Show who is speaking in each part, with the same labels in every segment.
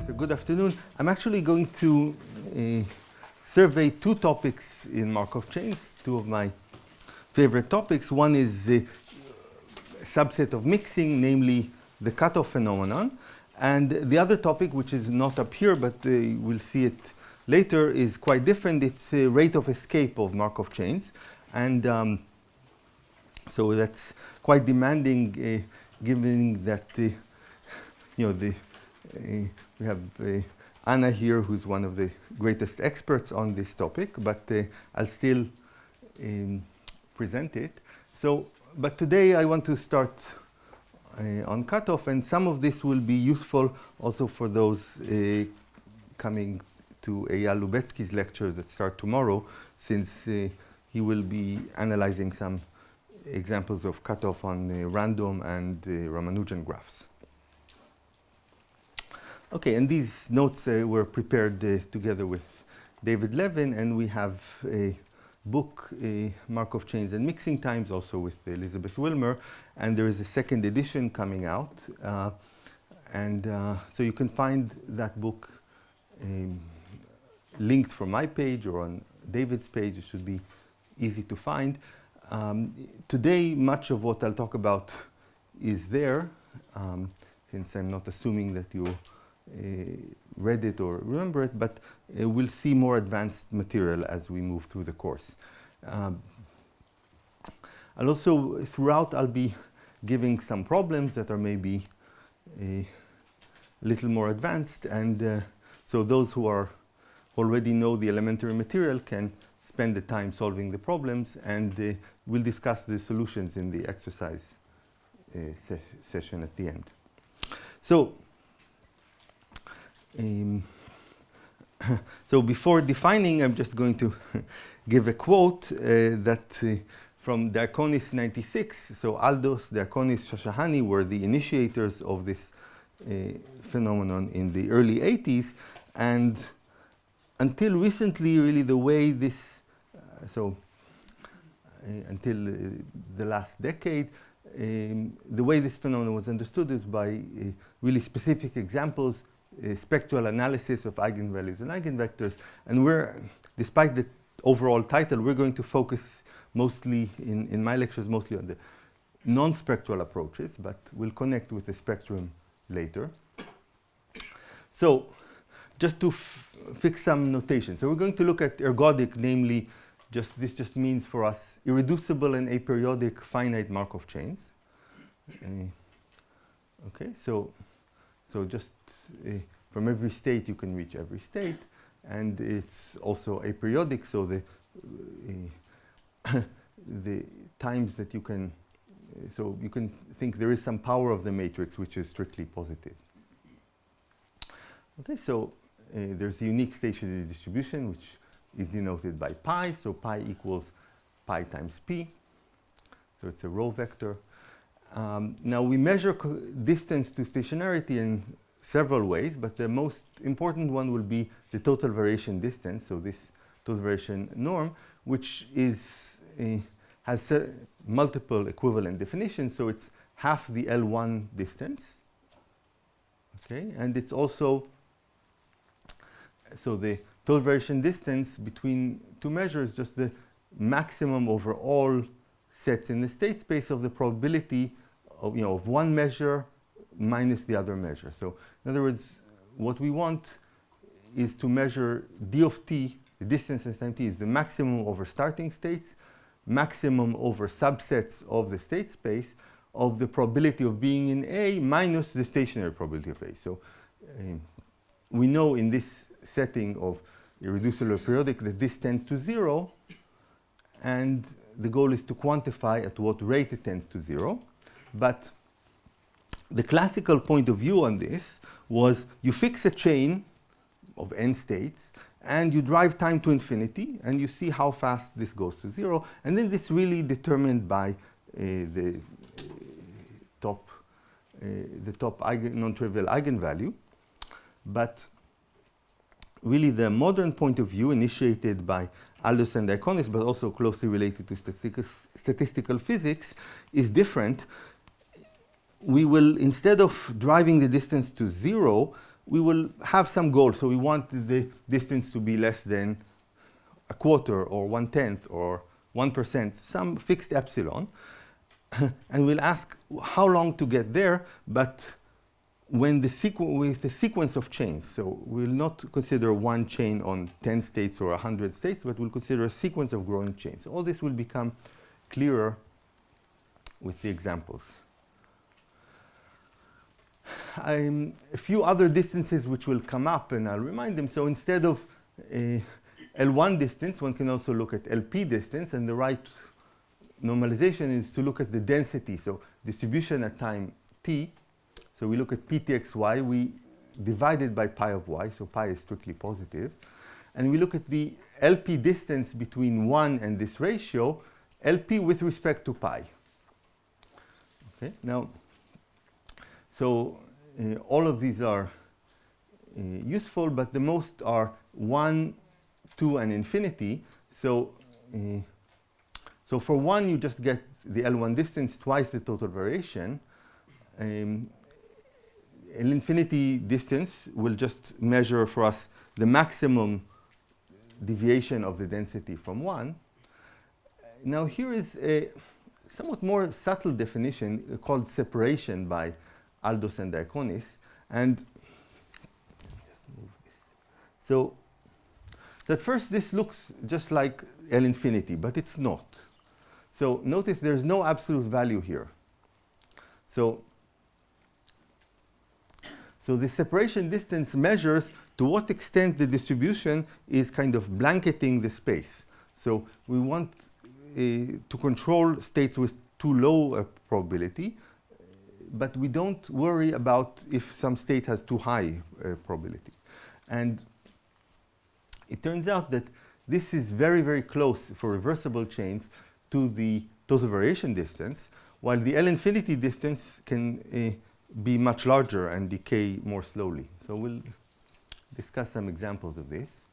Speaker 1: So good afternoon. I'm actually going to survey two topics in Markov chains, two of my favorite topics. One is a subset of mixing, namely the cutoff phenomenon. And the other topic, which is not up here, but we'll see it later, is quite different. It's the rate of escape of Markov chains. And so that's quite demanding, given that we have Anna here, who's one of the greatest experts on this topic, but I'll still present it. But today I want to start on cutoff, and some of this will be useful also for those coming to Eyal Lubetsky's lectures that start tomorrow, since he will be analyzing some examples of cutoff on random and Ramanujan graphs. Okay, and these notes were prepared together with David Levin, and we have a book, Markov Chains and Mixing Times, also with Elizabeth Wilmer, and there is a second edition coming out. So you can find that book linked from my page or on David's page. It should be easy to find. Today, much of what I'll talk about is there, since I'm not assuming that you read it or remember it, but we'll see more advanced material as we move through the course. I'll also, throughout, I'll be giving some problems that are maybe a little more advanced, and so those who already know the elementary material can spend the time solving the problems, and we'll discuss the solutions in the exercise session at the end. So before defining, I'm just going to give a quote that from Diaconis 96. So Aldos, Diaconis, Shashahani were the initiators of this phenomenon in the early 80s. And until recently, really, the way this, until the last decade, the way this phenomenon was understood is by really specific examples, spectral analysis of eigenvalues and eigenvectors. And despite the overall title, we're going to focus mostly, in my lectures, mostly on the non-spectral approaches, but we'll connect with the spectrum later. So just to fix some notation. So we're going to look at ergodic, namely, this just means for us irreducible and aperiodic finite Markov chains. Okay, so just from every state you can reach every state, and it's also aperiodic, so the times that you can, so you can think there is some power of the matrix which is strictly positive. Okay, so there's a unique stationary distribution which is denoted by pi, so pi equals pi times p, so it's a row vector. Now we measure distance to stationarity in several ways, but the most important one will be the total variation distance, so this total variation norm, which has multiple equivalent definitions, so it's half the L1 distance, okay, and it's also, so the total variation distance between two measures, just the maximum over all sets in the state space of the probability of one measure minus the other measure. So in other words, what we want is to measure d of t, the distance in time t is the maximum over starting states, maximum over subsets of the state space of the probability of being in A minus the stationary probability of A. So we know in this setting of irreducible periodic that this tends to 0, and the goal is to quantify at what rate it tends to 0. But the classical point of view on this was you fix a chain of n states, and you drive time to infinity, and you see how fast this goes to 0. And then this really determined by the top non-trivial eigenvalue. But really, the modern point of view, initiated by Aldous and Diaconis, but also closely related to statistical physics, is different. We will, instead of driving the distance to 0, we will have some goal. So we want the distance to be less than a quarter or 1/10 or 1%, some fixed epsilon. And we'll ask how long to get there, but when with the sequence of chains. So we'll not consider one chain on 10 states or 100 states, but we'll consider a sequence of growing chains. All this will become clearer with the examples. A few other distances which will come up, and I'll remind them. So instead of L1 distance, one can also look at LP distance, and the right normalization is to look at the density, so distribution at time t. So we look at ptxy, we divide it by pi of y, so pi is strictly positive. And we look at the LP distance between 1 and this ratio, LP with respect to pi. Okay, now, so all of these are useful, but the most are 1, 2, and infinity. So, so for 1, you just get the L1 distance twice the total variation. L infinity distance will just measure for us the maximum deviation of the density from 1. Now here is a somewhat more subtle definition called separation by Aldos and Diaconis. And just move this. So at first this looks just like L infinity, but it's not. So notice there's no absolute value here. So the separation distance measures to what extent the distribution is kind of blanketing the space. So we want to control states with too low a probability, but we don't worry about if some state has too high probability. And it turns out that this is very, very close for reversible chains to the total variation distance, while the L infinity distance can be much larger and decay more slowly. So we'll discuss some examples of this.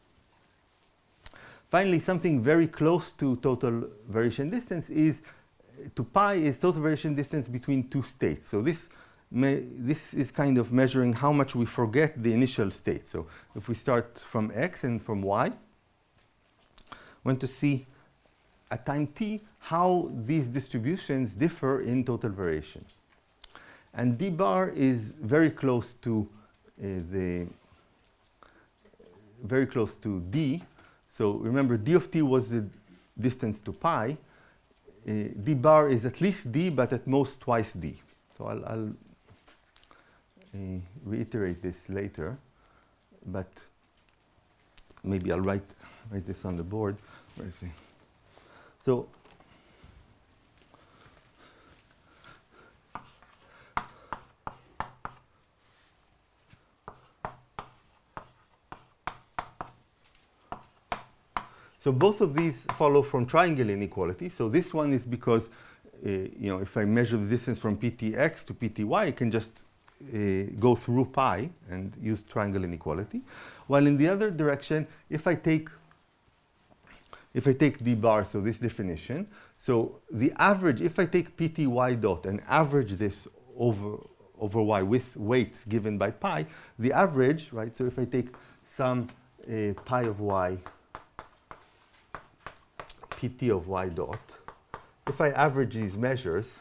Speaker 1: Finally, something very close to total variation distance is, to pi, is total variation distance between two states. So this is kind of measuring how much we forget the initial state. So if we start from x and from y, we want to see at time t how these distributions differ in total variation. And d bar is very close to d. So remember, d of t was the distance to pi. D bar is at least d, but at most twice d. So I'll reiterate this later, but maybe I'll write this on the board. Where is it? So both of these follow from triangle inequality. So this one is because, if I measure the distance from ptx to pty, I can just go through pi and use triangle inequality. While in the other direction, if I take d bar, so this definition, so the average, if I take pty dot and average this over y with weights given by pi, the average, right? So if I take some pi of y, pt of y dot, if I average these measures,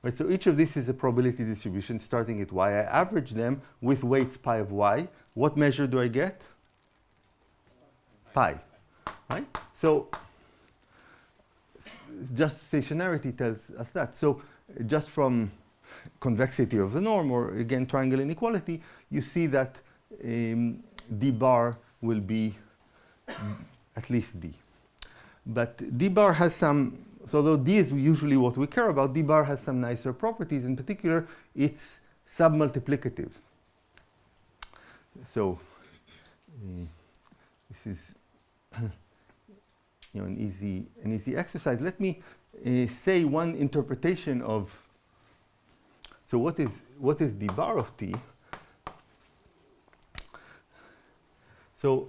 Speaker 1: right, so each of these is a probability distribution starting at y. I average them with weights pi of y. What measure do I get? Pi, right? So just stationarity tells us that. So just from convexity of the norm, or again triangle inequality, you see that d bar will be at least d. But d bar has some, so though d is usually what we care about, d bar has some nicer properties. In particular, it's submultiplicative. So this is an easy exercise. Let me say one interpretation of, so what is d bar of t? So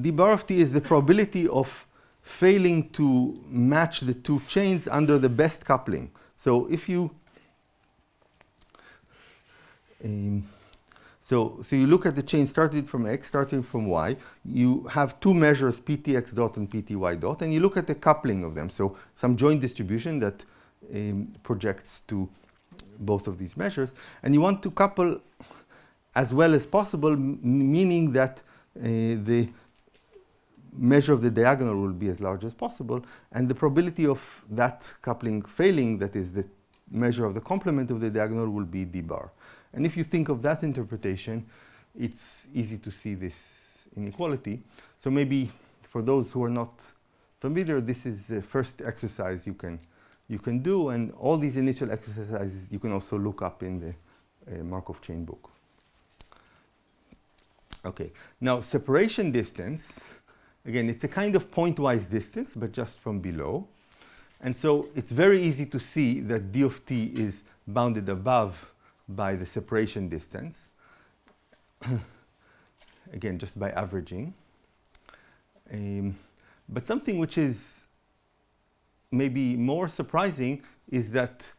Speaker 1: d bar of t is the probability of failing to match the two chains under the best coupling. So if you So you look at the chain started from x, starting from y. You have two measures, ptx dot and pty dot, and you look at the coupling of them. So some joint distribution that projects to both of these measures. And you want to couple as well as possible, meaning that the measure of the diagonal will be as large as possible. And the probability of that coupling failing, that is the measure of the complement of the diagonal, will be d bar. And if you think of that interpretation, it's easy to see this inequality. So maybe for those who are not familiar, this is the first exercise you can do. And all these initial exercises you can also look up in the Markov chain book. OK, now separation distance, again, it's a kind of pointwise distance, but just from below. And so it's very easy to see that d of t is bounded above by the separation distance, again, just by averaging. But something which is maybe more surprising is that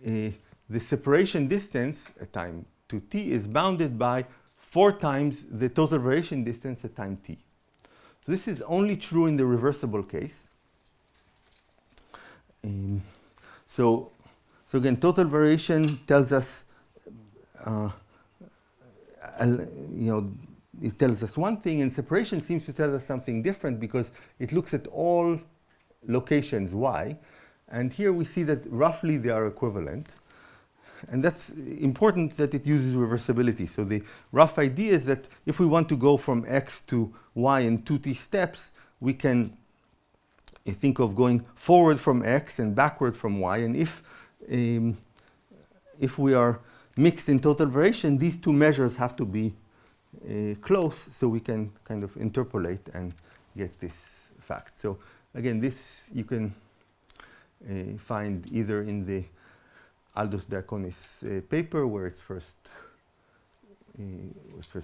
Speaker 1: the separation distance at time 2t is bounded by 4 times the total variation distance at time t. So this is only true in the reversible case. So again, total variation tells us, it tells us one thing, and separation seems to tell us something different because it looks at all locations y. And here we see that roughly they are equivalent. And that's important that it uses reversibility. So the rough idea is that if we want to go from x to y in 2t steps, we can think of going forward from x and backward from y. And if we are mixed in total variation, these two measures have to be close, so we can kind of interpolate and get this fact. So again, this you can find either in the Aldous Diaconis paper, where it's first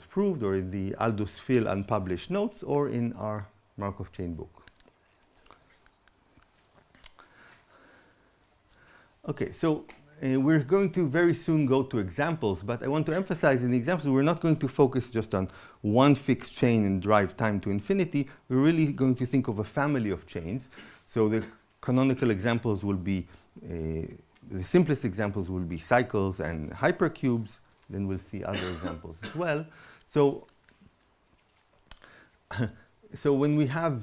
Speaker 1: proved, or in the Aldous Phil unpublished notes, or in our Markov chain book. Okay, so we're going to very soon go to examples, but I want to emphasize in the examples we're not going to focus just on one fixed chain and drive time to infinity. We're really going to think of a family of chains. So the canonical examples will be, the simplest examples will be cycles and hypercubes. Then we'll see other examples as well. So when we have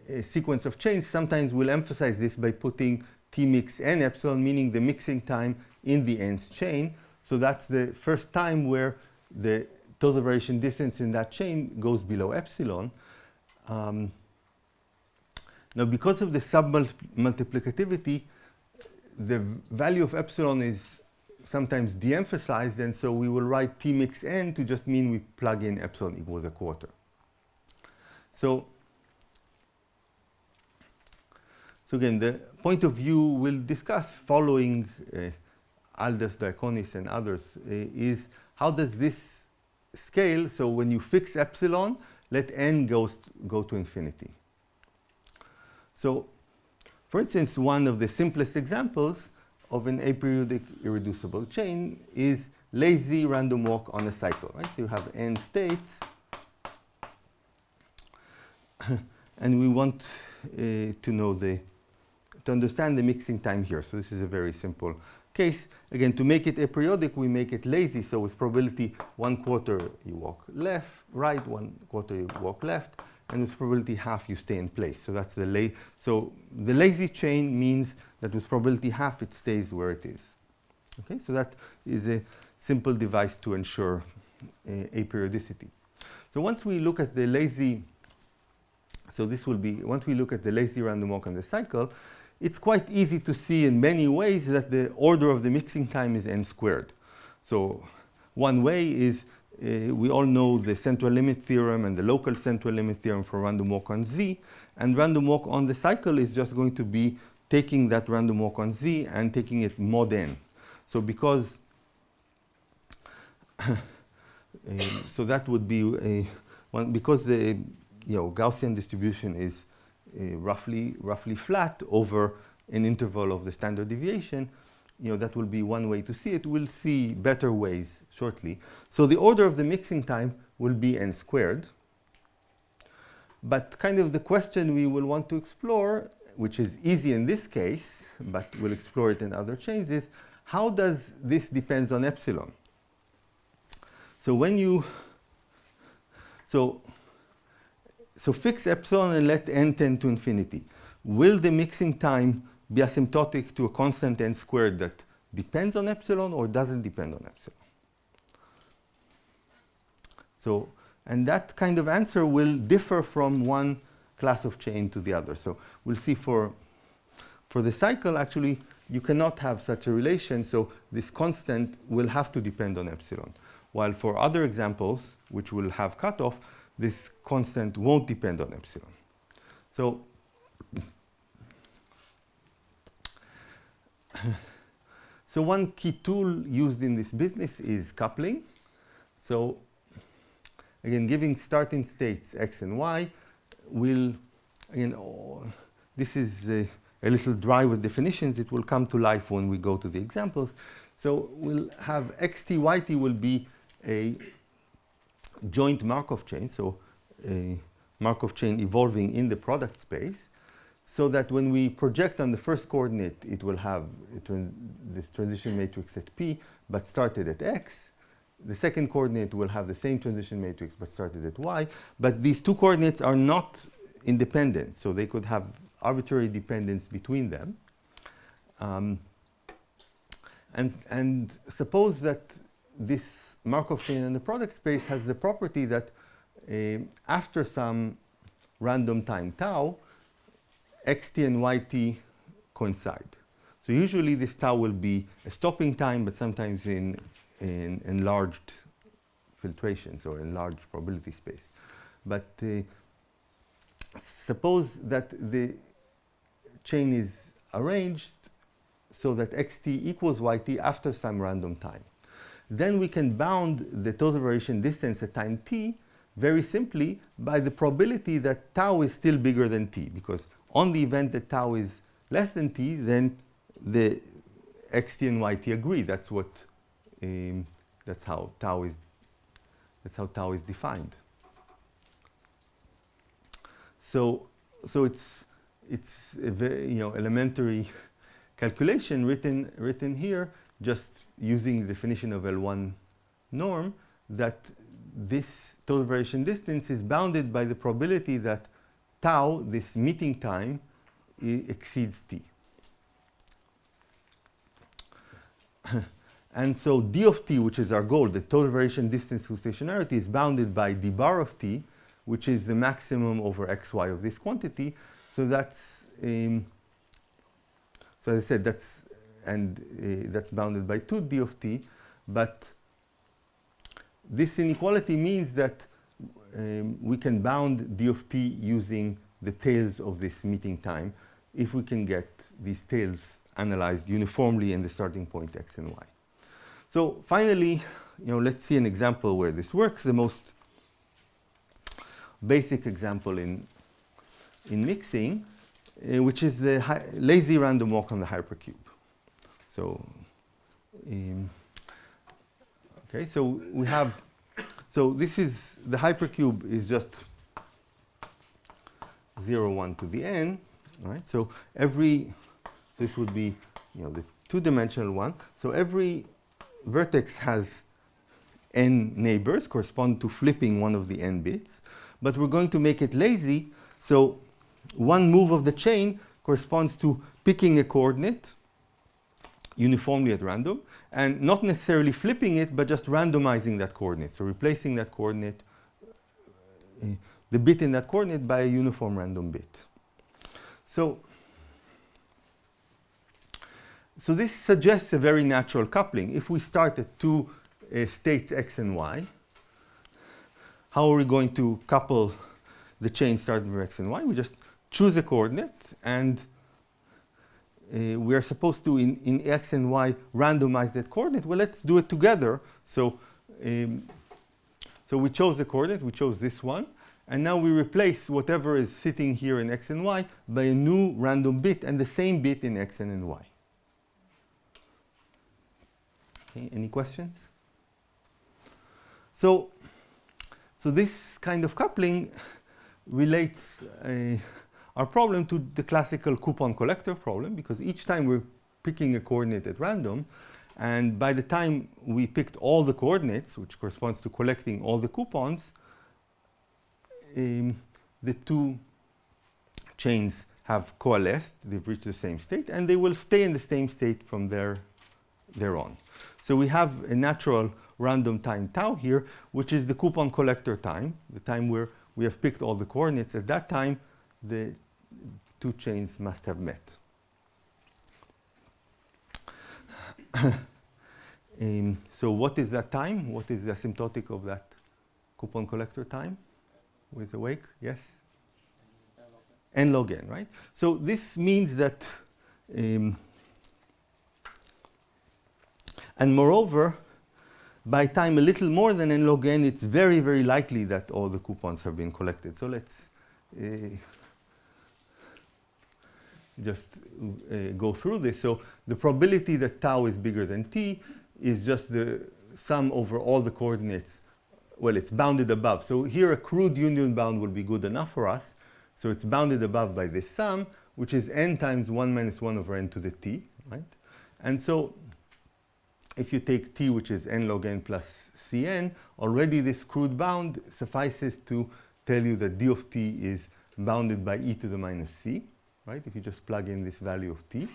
Speaker 1: a sequence of chains, sometimes we'll emphasize this by putting t mix n epsilon, meaning the mixing time in the nth chain. So that's the first time where the total variation distance in that chain goes below epsilon. Now, because of the submultiplicativity, the value of epsilon is sometimes de-emphasized, and so we will write t mix n to just mean we plug in epsilon equals a quarter. So again, the point of view we'll discuss following Aldous Diaconis and others is how does this scale? So when you fix epsilon, let n go to infinity. So for instance, one of the simplest examples of an aperiodic irreducible chain is lazy random walk on a cycle, right? So you have n states, and we want to understand the mixing time here. So this is a very simple case. Again, to make it aperiodic, we make it lazy. So with probability 1/4 you walk right, 1/4 you walk left, and with probability half you stay in place. So that's the lazy chain means that with probability half it stays where it is. Okay, so that is a simple device to ensure aperiodicity. So once we look at the lazy, once we look at the lazy random walk on the cycle, it's quite easy to see in many ways that the order of the mixing time is n squared. So one way is we all know the central limit theorem and the local central limit theorem for random walk on Z, and random walk on the cycle is just going to be taking that random walk on Z and taking it mod n. So because so that would be because the Gaussian distribution is roughly flat over an interval of the standard deviation, that will be one way to see it. We'll see better ways shortly. So the order of the mixing time will be n squared. But kind of the question we will want to explore, which is easy in this case, but we'll explore it in other chains, is how does this depend on epsilon? So when you, so fix epsilon and let n tend to infinity. Will the mixing time be asymptotic to a constant n squared that depends on epsilon or doesn't depend on epsilon? So, and that kind of answer will differ from one class of chain to the other. So we'll see for the cycle, actually, you cannot have such a relation. So this constant will have to depend on epsilon. While for other examples, which will have cutoff, this constant won't depend on epsilon. So so one key tool used in this business is coupling. So again, giving starting states x and y will, again, this is a little dry with definitions. It will come to life when we go to the examples. So we'll have xt, yt will be a joint Markov chain, so a Markov chain evolving in the product space, so that when we project on the first coordinate, it will have this transition matrix at P, but started at X. The second coordinate will have the same transition matrix, but started at Y. But these two coordinates are not independent, so they could have arbitrary dependence between them. And suppose that this Markov chain in the product space has the property that after some random time tau, xt and yt coincide. So usually this tau will be a stopping time, but sometimes in enlarged filtrations or enlarged probability space. But suppose that the chain is arranged so that xt equals yt after some random time. Then we can bound the total variation distance at time t very simply by the probability that tau is still bigger than t, because on the event that tau is less than t, then the xt and yt agree. That's what that's how tau is defined. So it's a very elementary calculation written here, just using the definition of L1 norm, that this total variation distance is bounded by the probability that tau, this meeting time, exceeds t. And so d of t, which is our goal, the total variation distance to stationarity, is bounded by d bar of t, which is the maximum over xy of this quantity. So that's, so as I said, that's bounded by 2 d of t. But this inequality means that we can bound d of t using the tails of this meeting time if we can get these tails analyzed uniformly in the starting point x and y. So finally, let's see an example where this works. The most basic example in mixing, which is the lazy random walk on the hypercube. So, okay, so we have, so this is, the hypercube is just 0, 1 to the n, right? So every, so this would be, the two-dimensional one. So every vertex has n neighbors, correspond to flipping one of the n bits. But we're going to make it lazy, so one move of the chain corresponds to picking a coordinate uniformly at random, and not necessarily flipping it, but just randomizing that coordinate. So replacing that coordinate, the bit in that coordinate, by a uniform random bit. So this suggests a very natural coupling. If we start at two states x and y, how are we going to couple the chain starting from x and y? We just choose a coordinate, and we are supposed to, in x and y, randomize that coordinate. Well, let's do it together. So we chose the coordinate. We chose this one. And now we replace whatever is sitting here in x and y by a new random bit and the same bit in x and in y. Okay, any questions? So this kind of coupling relates our problem to the classical coupon collector problem, because each time we're picking a coordinate at random, and by the time we picked all the coordinates, which corresponds to collecting all the coupons, the two chains have coalesced, they've reached the same state, and they will stay in the same state from there on. So we have a natural random time tau here, which is the coupon collector time, the time where we have picked all the coordinates. At that time, the two chains must have met. So what is that time? What is the asymptotic of that coupon collector time? Who is awake? Yes? N log n, right? So this means that, and moreover, by time a little more than n log n, it's very, very likely that all the coupons have been collected. So let's just go through this. So the probability that tau is bigger than t is just the sum over all the coordinates. Well, it's bounded above. So here a crude union bound will be good enough for us. So it's bounded above by this sum, which is n times 1 minus 1 over n to the t, right? And so if you take t, which is n log n plus cn, already this crude bound suffices to tell you that d of t is bounded by e to the minus c, right? If you just plug in this value of t.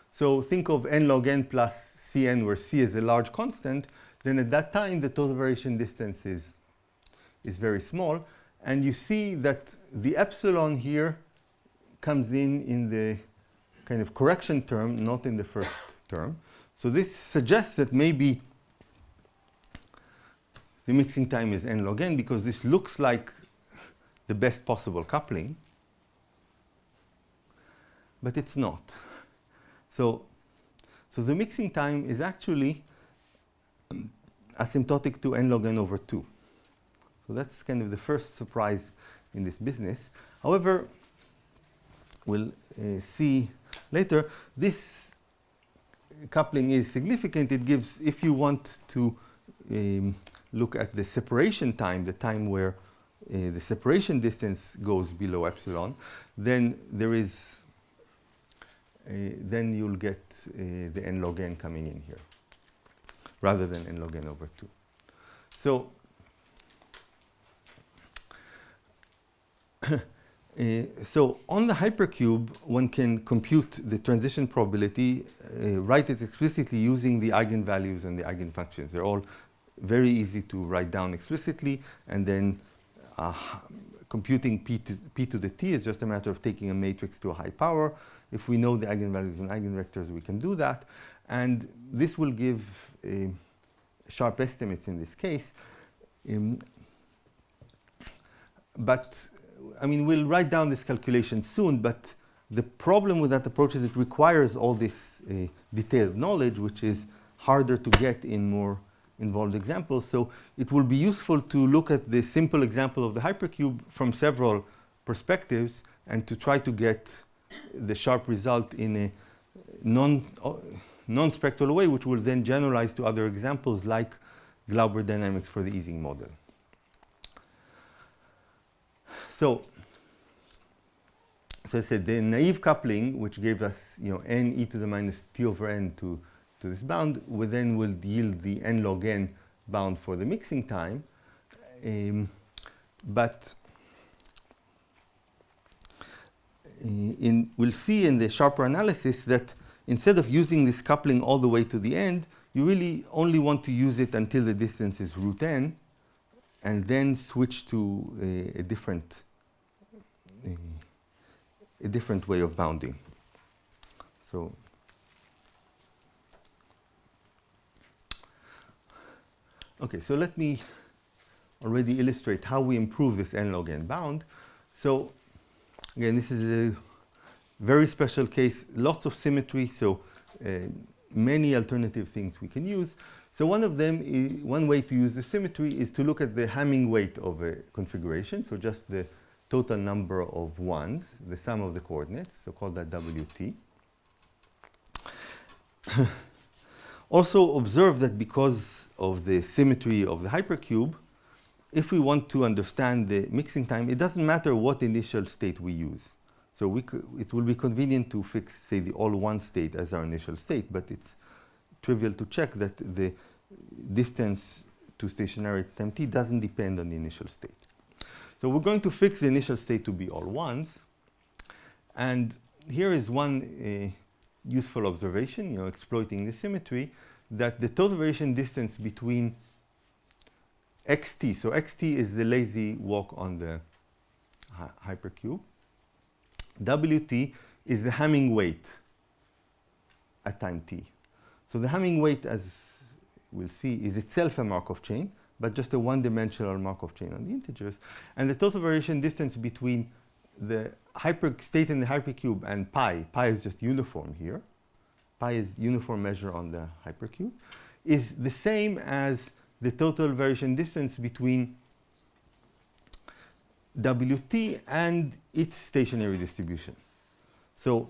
Speaker 1: So think of n log n plus cn, where c is a large constant. Then at that time, the total variation distance is very small. And you see that the epsilon here comes in the kind of correction term, not in the first term. So this suggests that maybe the mixing time is n log n, because this looks like the best possible coupling. But it's not. So the mixing time is actually asymptotic to n log n over 2. So that's kind of the first surprise in this business. However, we'll see later, this coupling is significant. It gives, if you want to look at the separation time, the time where the separation distance goes below epsilon, then there is, then you'll get the n log n coming in here, rather than n log n over 2. So on the hypercube, one can compute the transition probability, write it explicitly using the eigenvalues and the eigenfunctions. They're all very easy to write down explicitly, and then computing p to the t is just a matter of taking a matrix to a high power. If we know the eigenvalues and eigenvectors, we can do that. And this will give sharp estimates in this case. But I mean, we'll write down this calculation soon, but the problem with that approach is it requires all this detailed knowledge, which is harder to get in more involved examples. So it will be useful to look at the simple example of the hypercube from several perspectives and to try to get the sharp result in a non-spectral way, which will then generalize to other examples like Glauber dynamics for the Ising model. So I said the naive coupling, which gave us n e to the minus t over n to this bound, will yield the n log n bound for the mixing time. But we'll see in the sharper analysis that instead of using this coupling all the way to the end, you really only want to use it until the distance is root n, and then switch to a different way of bounding. So okay, so let me already illustrate how we improve this n log n bound. So again, this is a very special case, lots of symmetry, so many alternative things we can use. So one of them is, one way to use the symmetry is to look at the Hamming weight of a configuration, so just the total number of ones, the sum of the coordinates, so call that WT. Also observe that because of the symmetry of the hypercube, if we want to understand the mixing time, it doesn't matter what initial state we use. So it will be convenient to fix, say, the all one state as our initial state, but it's trivial to check that the distance to stationary at time t doesn't depend on the initial state. So we're going to fix the initial state to be all ones. And here is one useful observation, exploiting the symmetry, that the total variation distance between xt, so xt is the lazy walk on the hypercube, wt is the Hamming weight at time t. So the Hamming weight, as we'll see, is itself a Markov chain, but just a one-dimensional Markov chain on the integers. And the total variation distance between the state in the hypercube and pi is just uniform here, pi is uniform measure on the hypercube, is the same as the total variation distance between wt and its stationary distribution. So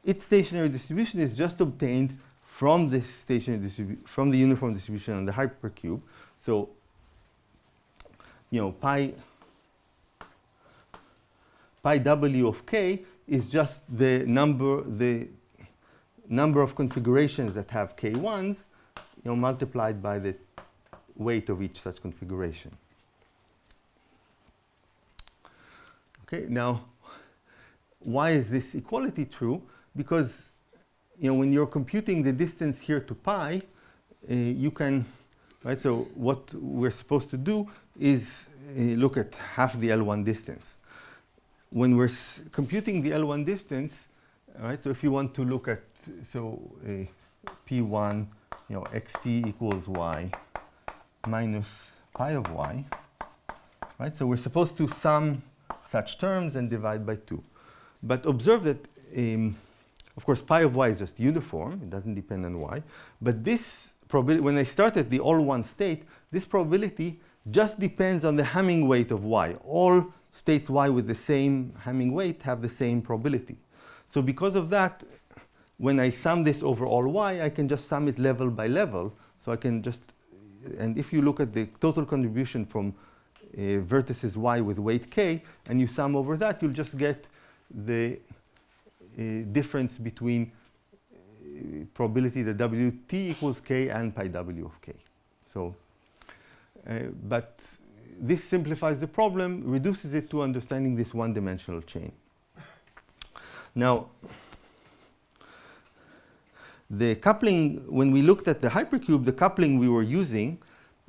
Speaker 1: its stationary distribution is just obtained from the from the uniform distribution on the hypercube. So pi w of k is just the number of configurations that have k1s, multiplied by the weight of each such configuration. Okay, now why is this equality true? Because when you're computing the distance here to pi, you can, right? So what we're supposed to do is look at half the L1 distance. When we're computing the L1 distance, right? So if you want to look at, P1, xt equals y minus pi of y, right? So we're supposed to sum such terms and divide by 2. But observe that, of course, pi of y is just uniform. It doesn't depend on y. But this probability, when I start at the all one state, this probability just depends on the Hamming weight of y. All states y with the same Hamming weight have the same probability. So because of that, when I sum this over all y, I can just sum it level by level. So I can just, and if you look at the total contribution from vertices y with weight k, and you sum over that, you'll just get the difference between probability that wt equals k and pi w of k. So, but this simplifies the problem, reduces it to understanding this one-dimensional chain. Now, the coupling, when we looked at the hypercube, the coupling we were using,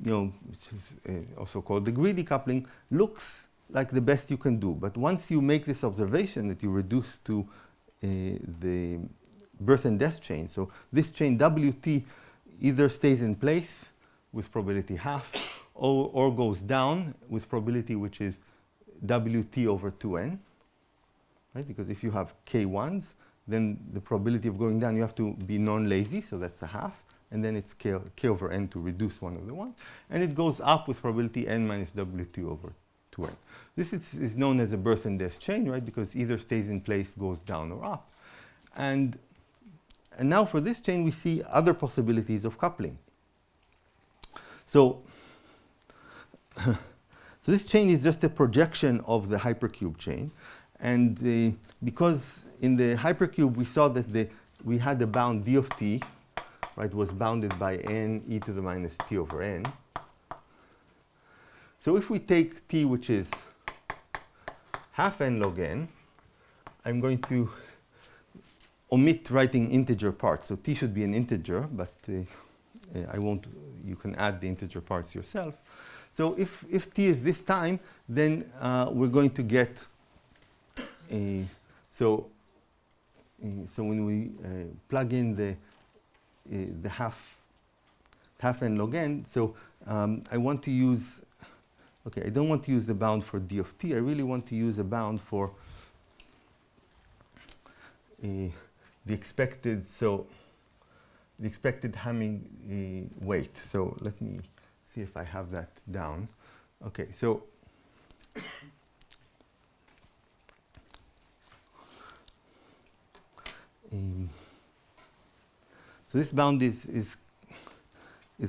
Speaker 1: which is also called the greedy coupling, looks like the best you can do. But once you make this observation that you reduce to the birth and death chain, so this chain wt either stays in place with probability half, or goes down with probability which is wt over 2n, right? Because if you have k1s, then the probability of going down, you have to be non-lazy, so that's a half. And then it's k over n to reduce one of the ones. And it goes up with probability n minus wt over 2n. This is known as a birth and death chain, right? Because either stays in place, goes down or up. And now for this chain, we see other possibilities of coupling. So this chain is just a projection of the hypercube chain. And because in the hypercube, we saw that we had the bound d of t, right, was bounded by n e to the minus t over n. So if we take t, which is half n log n, I'm going to omit writing integer parts. So t should be an integer, but I won't. You can add the integer parts yourself. So if t is this time, then we're going to get so when we plug in the half n log n, so I want to use, okay, I don't want to use the bound for d of t. I really want to use a bound for the expected, so the expected Hamming weight. So let me see if I have that down. Okay, so So this bound is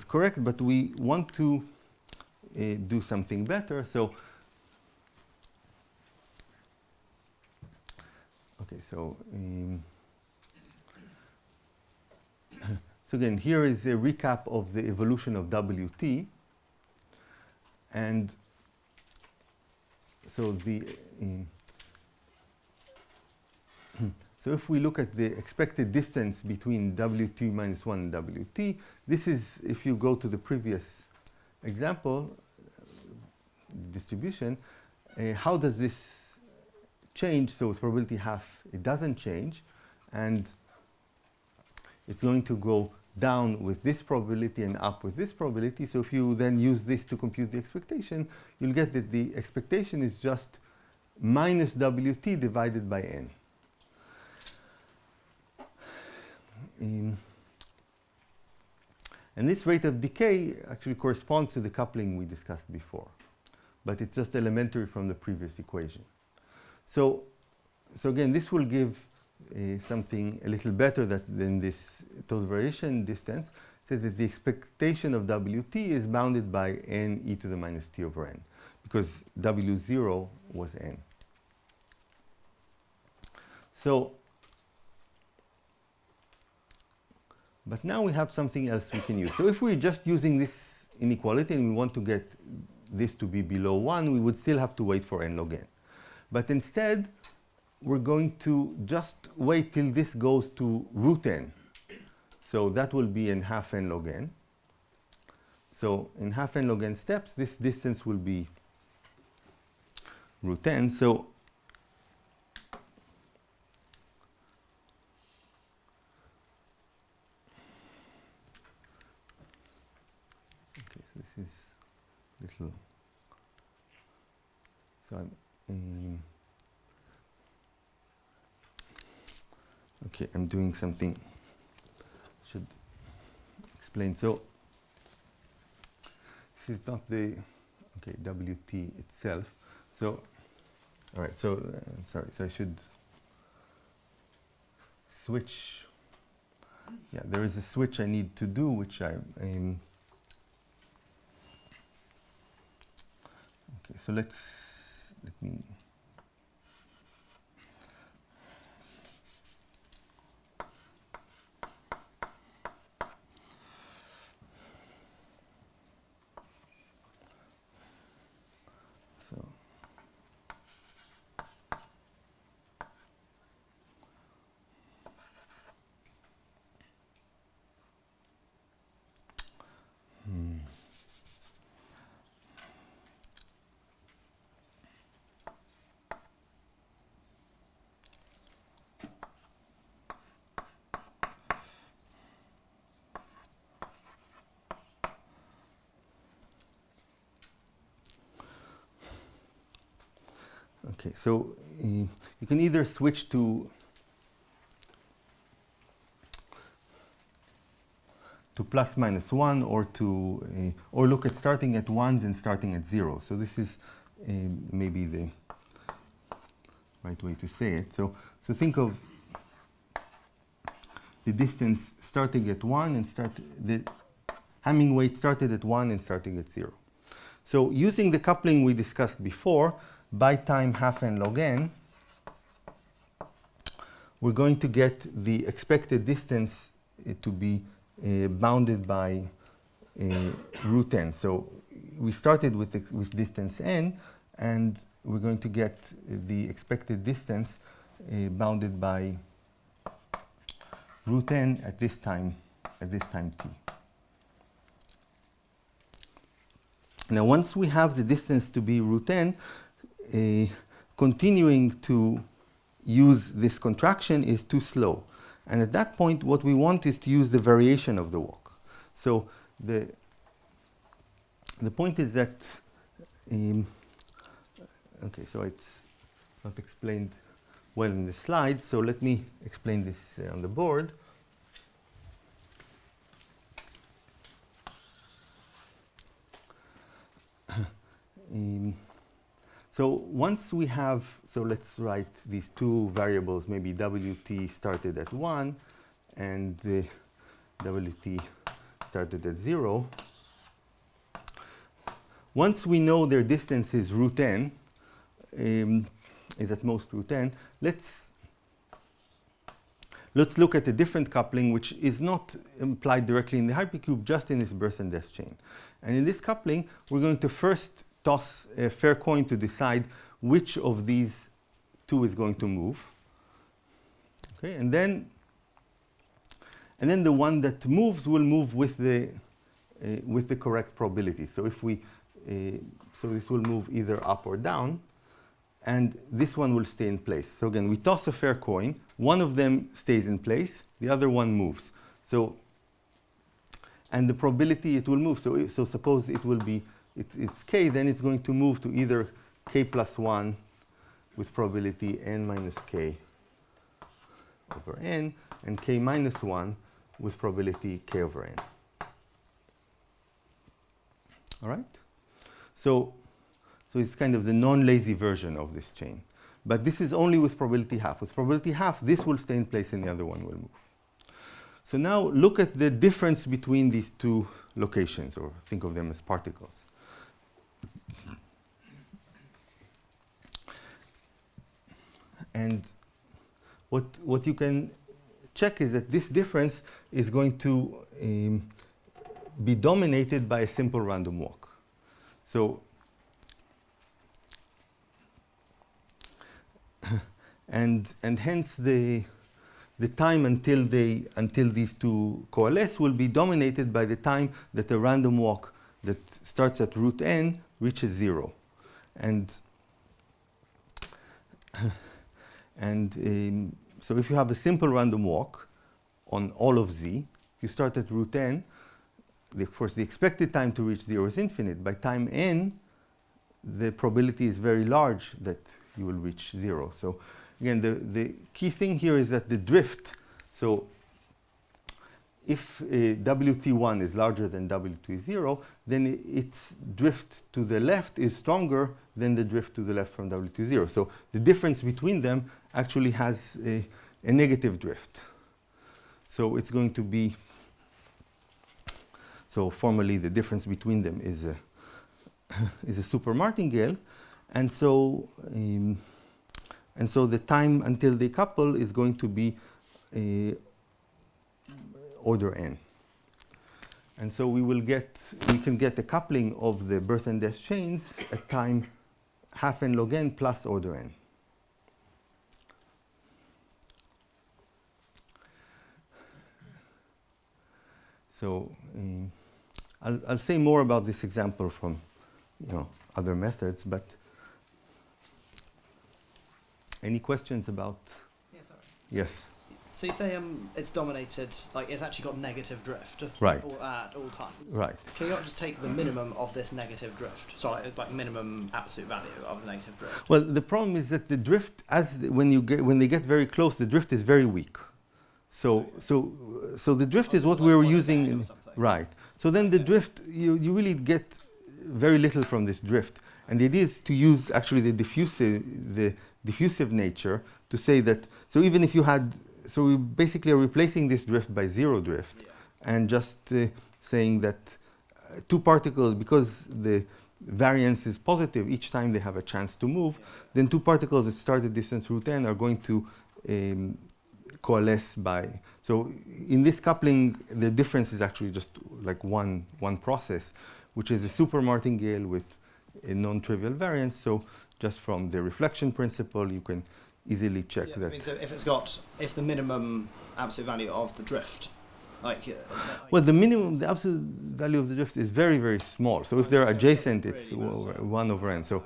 Speaker 1: correct, but we want to do something better. So okay, so so again, here is a recap of the evolution of WT, and so the so if we look at the expected distance between WT minus 1 and WT, this is, if you go to the previous example, distribution, how does this change? So with probability half, it doesn't change, and it's going to go down with this probability and up with this probability. So if you then use this to compute the expectation, you'll get that the expectation is just minus WT divided by n. And this rate of decay actually corresponds to the coupling we discussed before, but it's just elementary from the previous equation. So again, this will give something a little better than this total variation distance, so that the expectation of WT is bounded by n e to the minus t over n, because W0 was n. So, but now we have something else we can use. So if we're just using this inequality and we want to get this to be below 1, we would still have to wait for n log n. But instead, we're going to just wait till this goes to root n. So that will be in half n log n. So in half n log n steps, this distance will be root n. So this is little. So okay, I'm doing something. Should explain. So this is not the WT itself. So all right. So I'm sorry. So I should switch. Yeah, there is a switch I need to do, which I'm. Okay, so let me. So. Okay, so you can either switch to plus minus 1 or to or look at starting at 1s and starting at 0. So this is maybe the right way to say it. So think of the distance starting at 1 and the Hamming weight started at 1 and starting at 0. So using the coupling we discussed before, by time half n log n, we're going to get the expected distance to be bounded by root n. So we started with distance n, and we're going to get the expected distance bounded by root n at this time t. Now, once we have the distance to be root n, continuing to use this contraction is too slow. And at that point, what we want is to use the variation of the walk. So the point is that, okay, so it's not explained well in the slides, so let me explain this on the board. So once we have, so let's write these two variables, maybe WT started at 1 and WT started at 0. Once we know their distance is root n, is at most root n, let's look at a different coupling which is not implied directly in the hypercube, just in this birth and death chain. And in this coupling, we're going to first toss a fair coin to decide which of these two is going to move. Okay, and then the one that moves will move with the correct probability. So if we so this will move either up or down, and this one will stay in place. So again, we toss a fair coin. One of them stays in place. The other one moves. So, and the probability it will move. So suppose it will be it's k. Then it's going to move to either k plus 1 with probability n minus k over n, and k minus 1 with probability k over n. All right? So it's kind of the non-lazy version of this chain. But this is only with probability half. With probability half, this will stay in place and the other one will move. So now look at the difference between these two locations, or think of them as particles. And what you can check is that this difference is going to be dominated by a simple random walk. So, and hence the time until these two coalesce will be dominated by the time that the random walk that starts at root n reaches 0. And so if you have a simple random walk on all of z, you start at root n. Of course, the expected time to reach 0 is infinite. By time n, the probability is very large that you will reach 0. So again, the key thing here is that the drift, so if WT1 is larger than WT0, then its drift to the left is stronger than the drift to the left from WT0. So the difference between them actually has a negative drift. So it's going to be, so formally the difference between them is a super martingale. And so the time until they couple is going to be order n. And so we can get a coupling of the birth and death chains at time half n log n plus order n. So I'll say more about this example from other methods, but any questions about?
Speaker 2: Yeah, sorry.
Speaker 1: Yes.
Speaker 2: So you say it's dominated, like it's actually got negative drift
Speaker 1: right.
Speaker 2: At all times.
Speaker 1: Right.
Speaker 2: Can you not just take the minimum of this negative drift? So like minimum absolute value of the negative drift?
Speaker 1: Well, the problem is that the drift, when they get very close, the drift is very weak. So the drift is what we were using. Right. So then the drift, you really get very little from this drift. And the idea is to use actually the diffusive nature to say that, so even if you had, so we basically are replacing this drift by zero drift, and just saying that two particles, because the variance is positive each time they have a chance to move, then two particles that start at distance root n are going to coalesce by, so in this coupling the difference is actually just like one process, which is a super martingale with a non-trivial variance. So just from the reflection principle you can easily check that.
Speaker 2: I mean, so if the minimum absolute value of the drift,
Speaker 1: well, the absolute value of the drift is very, very small. So if they're adjacent, it's 1 over n. So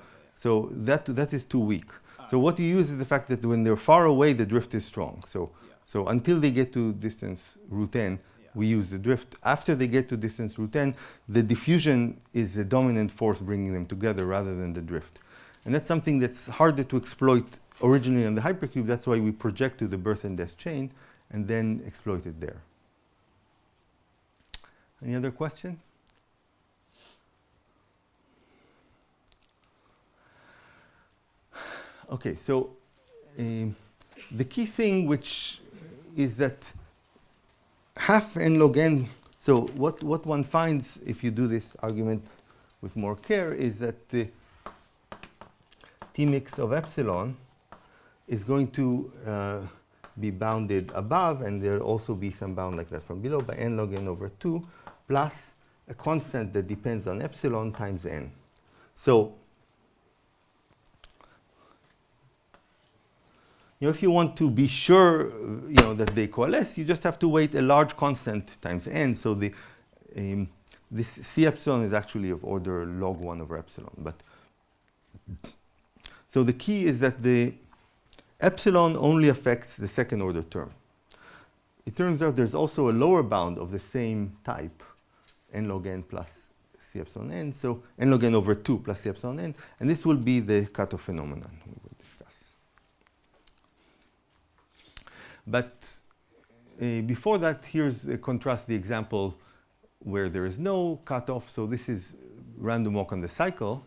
Speaker 1: that is too weak. So what you use is the fact that when they're far away, the drift is strong. So until they get to distance root n, we use the drift. After they get to distance root n, the diffusion is the dominant force bringing them together rather than the drift. And that's something that's harder to exploit originally on the hypercube. That's why we project to the birth and death chain and then exploit it there. Any other question? Okay, so the key thing which is that half n log n. So what one finds if you do this argument with more care is that the T mix of epsilon is going to be bounded above, and there'll also be some bound like that from below by n log n over 2 plus a constant that depends on epsilon times n. So if you want to be sure that they coalesce, you just have to weight a large constant times n. So this C epsilon is actually of order log 1 over epsilon. But so the key is that the epsilon only affects the second order term. It turns out there's also a lower bound of the same type, n log n plus C epsilon n. So n log n over 2 plus C epsilon n. And this will be the cutoff phenomenon we will discuss. But before that, here's contrast the example where there is no cutoff. So this is random walk on the cycle.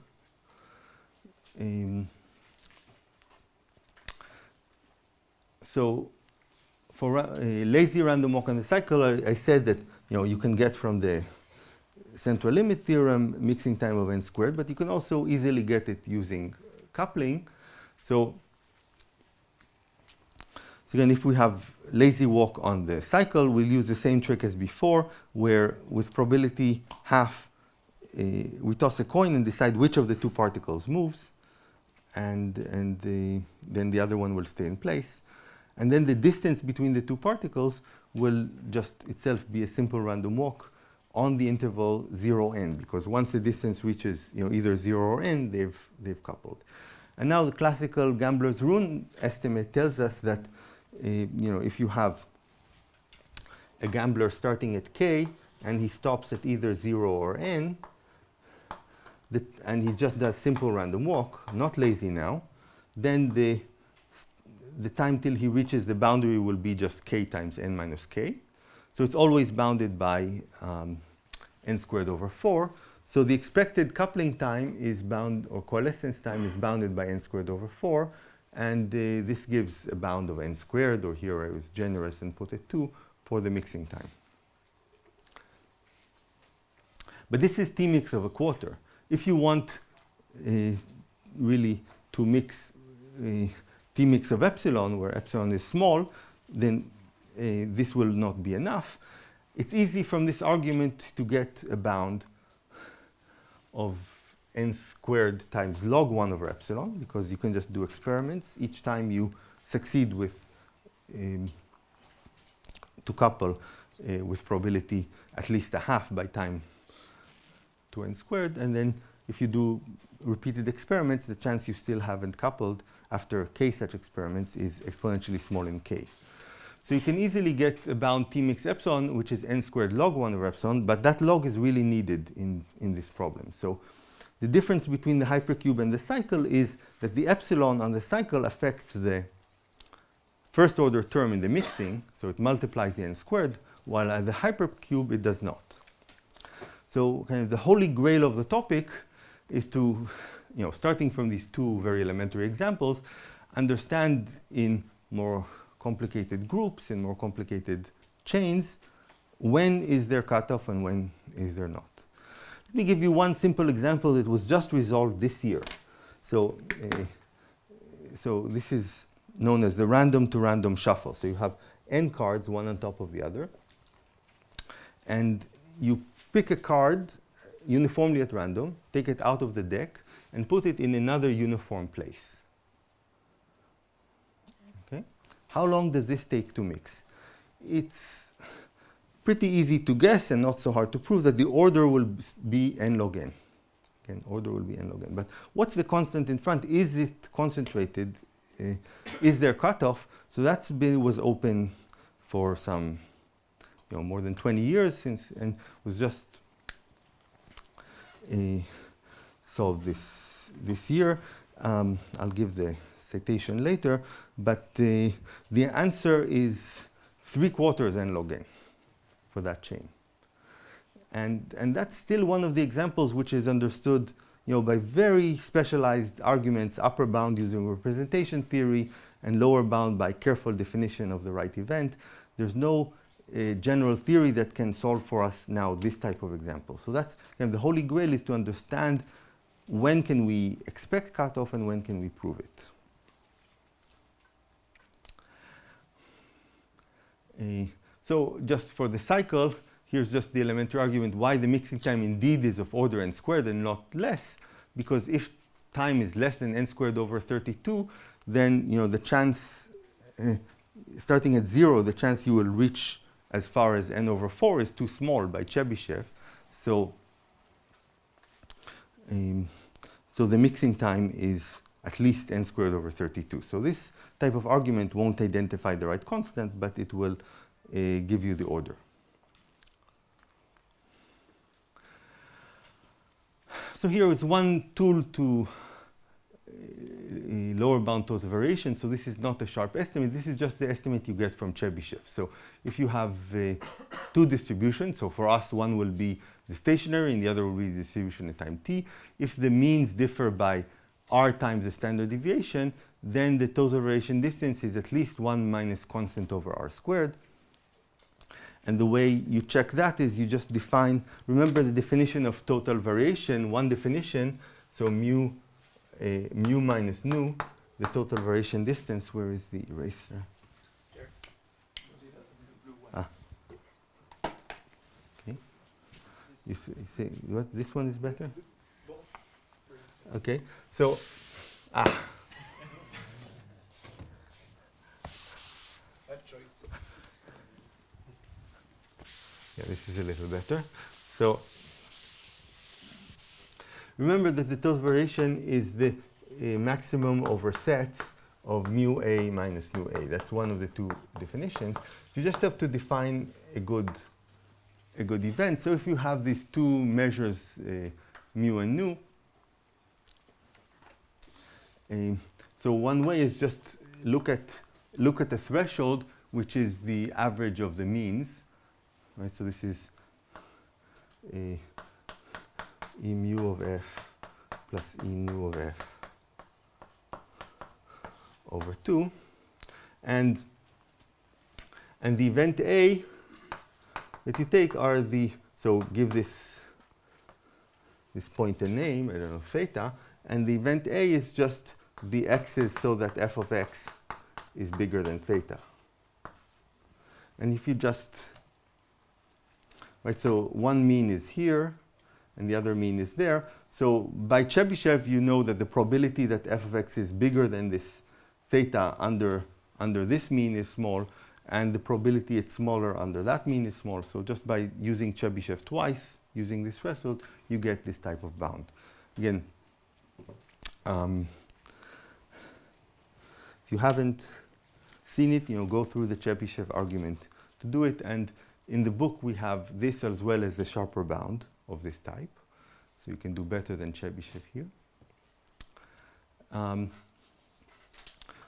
Speaker 1: So for a lazy random walk on the cycle, I said that you can get from the central limit theorem mixing time of n squared, but you can also easily get it using coupling. So again, if we have lazy walk on the cycle, we'll use the same trick as before, where with probability half, we toss a coin and decide which of the two particles moves, and then the other one will stay in place. And then the distance between the two particles will just itself be a simple random walk on the interval 0, n, because once the distance reaches either 0 or n, they've coupled. And now the classical Gambler's rune estimate tells us that if you have a gambler starting at k and he stops at either 0 or n, and he just does simple random walk, not lazy now, then the time till he reaches the boundary will be just k times n minus k. So it's always bounded by n squared over 4. So the expected coupling time is or coalescence time is bounded by n squared over 4. And this gives a bound of n squared, or here I was generous and put it 2 for the mixing time. But this is T mix of a quarter. If you want really to mix T mix of epsilon, where epsilon is small, then this will not be enough. It's easy from this argument to get a bound of n squared times log 1 over epsilon, because you can just do experiments. Each time you succeed with to couple with probability at least a half by time to n squared. And then if you do repeated experiments, the chance you still haven't coupled after k such experiments is exponentially small in k. So you can easily get a bound T mix epsilon, which is n squared log 1 over epsilon, but that log is really needed in this problem. So the difference between the hypercube and the cycle is that the epsilon on the cycle affects the first order term in the mixing, so it multiplies the n squared, while at the hypercube it does not. So kind of the holy grail of the topic is to, starting from these two very elementary examples, understand in more complicated groups, in more complicated chains, when is there cutoff and when is there not. Let me give you one simple example that was just resolved this year. So this is known as the random to random shuffle. So you have n cards, one on top of the other, and you pick a card uniformly at random, take it out of the deck, and put it in another uniform place. Okay? How long does this take to mix? It's pretty easy to guess and not so hard to prove that the order will be n log n. Again, order will be n log n. But what's the constant in front? Is it concentrated? Is there cutoff? So that was open for some, more than 20 years since, and was just solved this year. I'll give the citation later, but the answer is 3/4 n log n for that chain. And that's still one of the examples which is understood by very specialized arguments, upper bound using representation theory and lower bound by careful definition of the right event. There's no a general theory that can solve for us now this type of example. So that's kind of the holy grail, is to understand when can we expect cutoff and when can we prove it. So just for the cycle, here's just the elementary argument why the mixing time indeed is of order n squared and not less. Because if time is less than n squared over 32, then the chance, starting at 0, the chance you will reach as far as n over 4 is too small by Chebyshev. So, so the mixing time is at least n squared over 32. So this type of argument won't identify the right constant, but it will give you the order. So here is one tool to lower bound total variation. So this is not a sharp estimate. This is just the estimate you get from Chebyshev. So if you have two distributions, so for us one will be the stationary and the other will be the distribution at time t. If the means differ by r times the standard deviation, then the total variation distance is at least 1 minus constant over r squared. And the way you check that is you just define, remember the definition of total variation, one definition, so mu minus nu, the total variation distance. Where is the eraser?
Speaker 3: Here.
Speaker 1: Ah. Okay. You say what? This one is better? Okay. So,
Speaker 3: Choice.
Speaker 1: Yeah, this is a little better. So remember that the total variation is the maximum over sets of mu a minus nu a. That's one of the two definitions. You just have to define a good event. So if you have these two measures, mu and nu, so one way is just look at the threshold, which is the average of the means. Right, so this is e mu of f plus e nu of f over 2, and the event A that you take are the, so give this point a name, I don't know, theta, and the event A is just the x's so that f of x is bigger than theta. And if you just, right, so one mean is here, and the other mean is there. So by Chebyshev, you know that the probability that f of x is bigger than this theta under this mean is small, and the probability it's smaller under that mean is small. So just by using Chebyshev twice, using this threshold, you get this type of bound. Again, if you haven't seen it, go through the Chebyshev argument to do it. And in the book, we have this as well as a sharper bound of this type. So you can do better than Chebyshev here.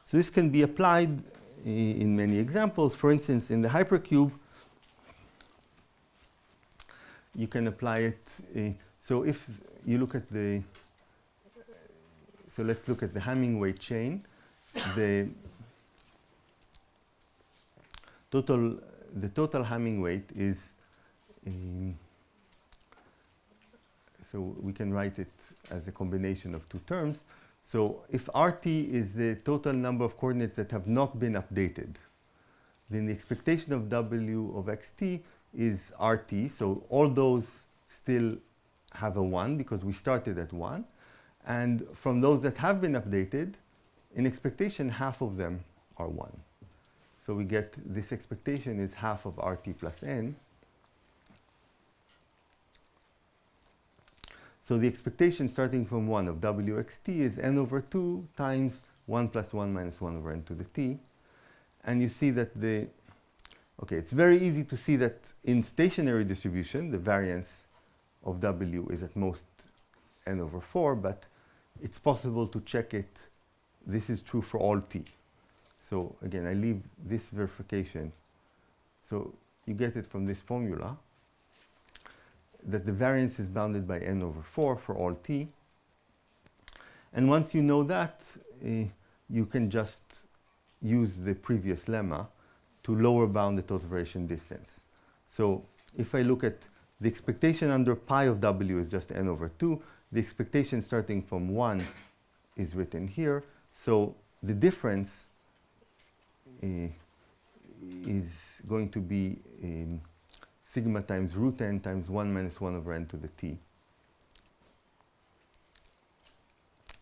Speaker 1: So this can be applied in many examples. For instance, in the hypercube, you can apply it. So if you look at the, so let's look at the Hamming weight chain. The total Hamming weight is, so we can write it as a combination of two terms. So if RT is the total number of coordinates that have not been updated, then the expectation of W of xt is RT. So all those still have a 1 because we started at 1. And from those that have been updated, in expectation, half of them are 1. So we get this expectation is half of RT plus n. So the expectation starting from 1 of Wxt is n over 2 times 1 plus 1 minus 1 over n to the t. And you see that it's very easy to see that in stationary distribution, the variance of W is at most n over 4, but it's possible to check it. This is true for all t. So again, I leave this verification. So you get it from this formula, that the variance is bounded by n over 4 for all t. And once you know that, you can just use the previous lemma to lower bound the total variation distance. So if I look at the expectation under pi of w is just n over 2, the expectation starting from 1 is written here. So the difference is going to be sigma times root n times 1 minus 1 over n to the t.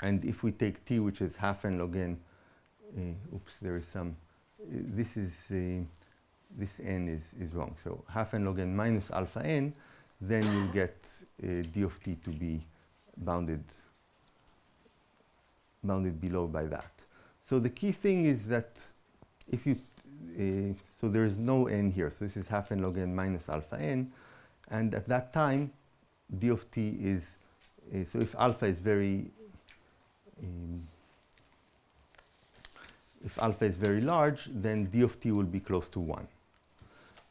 Speaker 1: And if we take t, which is half n log n, oops, there is some, this is, this n is wrong. So half n log n minus alpha n, then you get d of t to be bounded below by that. So the key thing is that if you, so there is no n here. So this is half n log n minus alpha n. And at that time, d of t is, so if alpha is very, if alpha is very large, then d of t will be close to 1.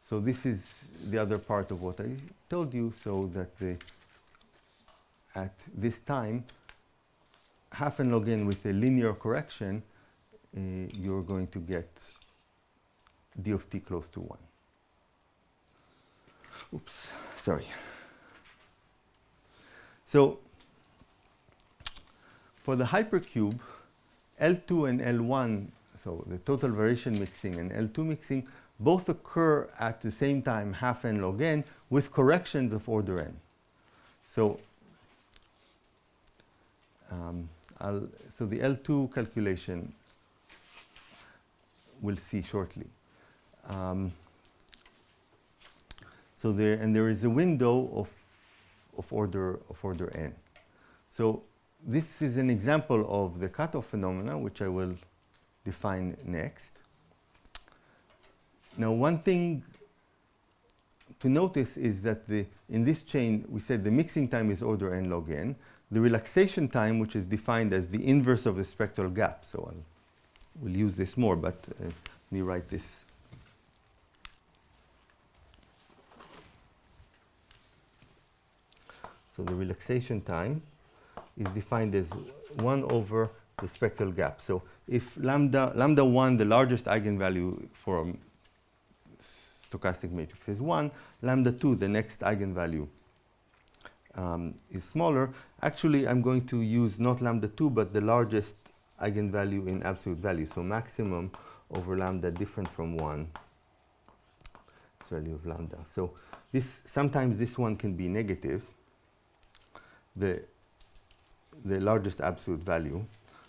Speaker 1: So this is the other part of what I told you, so that at this time, half n log n with a linear correction, you're going to get d of t close to 1. Oops, sorry. So for the hypercube, L2 and L1, so the total variation mixing and L2 mixing, both occur at the same time, half n log n, with corrections of order n. So, so the L2 calculation we'll see shortly. So there is a window of order n. So this is an example of the cutoff phenomena, which I will define next. Now, one thing to notice is that in this chain, we said the mixing time is order n log n. The relaxation time, which is defined as the inverse of the spectral gap. So we'll use this more, but let me write this. So the relaxation time is defined as 1 over the spectral gap. So if lambda 1, the largest eigenvalue for a stochastic matrix is 1, lambda 2, the next eigenvalue, is smaller. Actually, I'm going to use not lambda 2, but the largest eigenvalue in absolute value. So maximum over lambda different from 1, it's value of lambda. So sometimes this one can be negative, the largest absolute value.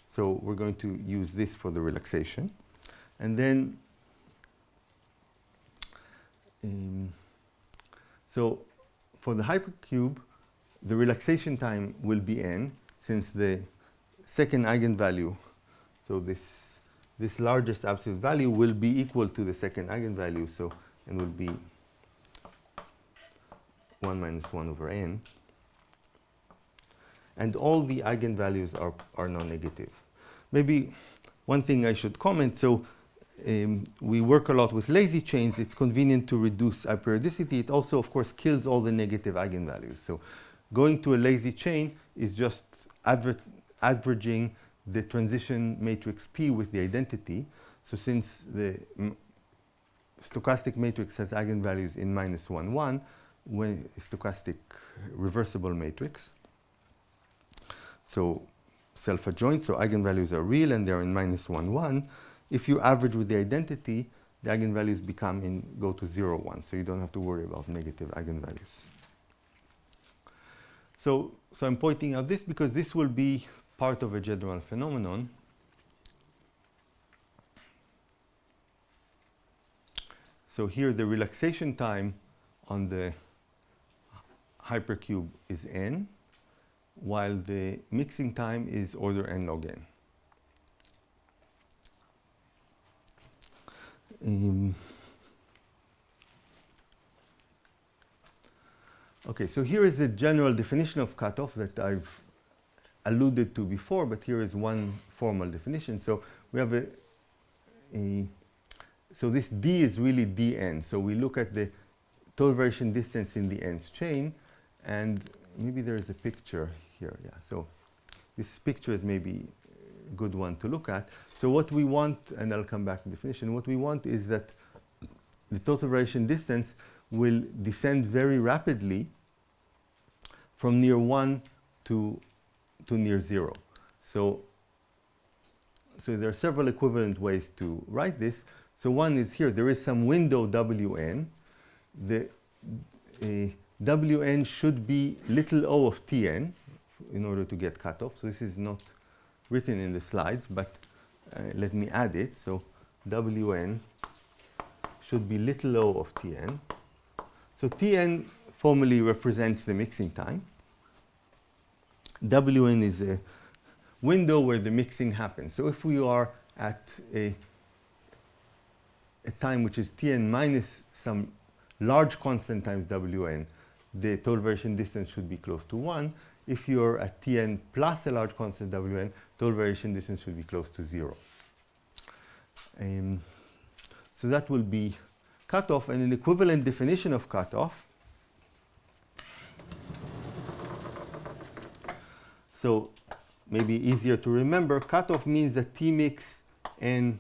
Speaker 1: So we're going to use this for the relaxation. And then, so for the hypercube, the relaxation time will be n, since the second eigenvalue, so this largest absolute value will be equal to the second eigenvalue, so and will be 1 minus 1 over n. And all the eigenvalues are non-negative. Maybe one thing I should comment, so we work a lot with lazy chains. It's convenient to reduce aperiodicity. It also, of course, kills all the negative eigenvalues. So going to a lazy chain is just averaging the transition matrix P with the identity. So since the stochastic matrix has eigenvalues in -1, 1, when stochastic reversible matrix, so self-adjoint, so eigenvalues are real and they're in -1, 1. If you average with the identity, the eigenvalues go to 0, 1. So you don't have to worry about negative eigenvalues. So I'm pointing out this because this will be part of a general phenomenon. So here the relaxation time on the hypercube is n, while the mixing time is order n log n. Okay, so here is a general definition of cutoff that I've alluded to before, but here is one formal definition. So we have so this d is really dn. So we look at the total variation distance in the nth chain, and maybe there is a picture here. Yeah, so this picture is maybe a good one to look at. So what we want, and I'll come back to the definition, what we want is that the total variation distance will descend very rapidly from near 1 to near 0. So there are several equivalent ways to write this. So one is here, there is some window Wn. The Wn should be little o of Tn in order to get cutoff. So this is not written in the slides, but let me add it. So Wn should be little o of Tn. So Tn formally represents the mixing time. Wn is a window where the mixing happens. So if we are at a time which is Tn minus some large constant times Wn, the total variation distance should be close to 1. If you're at Tn plus a large constant Wn, total variation distance should be close to 0. So that will be cutoff, and an equivalent definition of cutoff. So maybe easier to remember, cutoff means that T mix n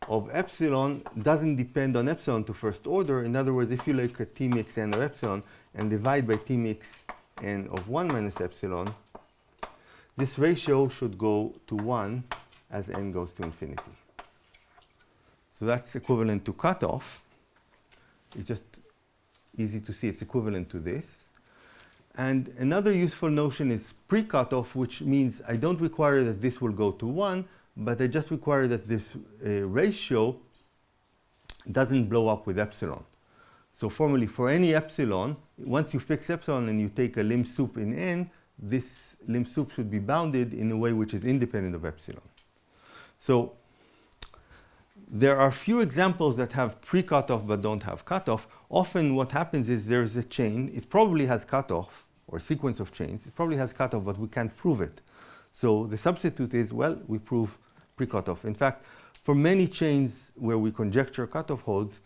Speaker 1: of epsilon doesn't depend on epsilon to first order. In other words, if you look at T mix n of epsilon and divide by T mix n of 1 minus epsilon, this ratio should go to 1 as n goes to infinity. So that's equivalent to cutoff. It's just easy to see it's equivalent to this. And another useful notion is pre-cutoff, which means I don't require that this will go to 1, but I just require that this ratio doesn't blow up with epsilon. So formally, for any epsilon, once you fix epsilon and you take a lim sup in n, this lim sup should be bounded in a way which is independent of epsilon. So there are few examples that have pre-cutoff but don't have cutoff. Often what happens is there's a chain. It probably has cutoff, or a sequence of chains. It probably has cutoff, but we can't prove it. So the substitute is, well, we prove pre-cutoff. In fact, for many chains where we conjecture cutoff holds,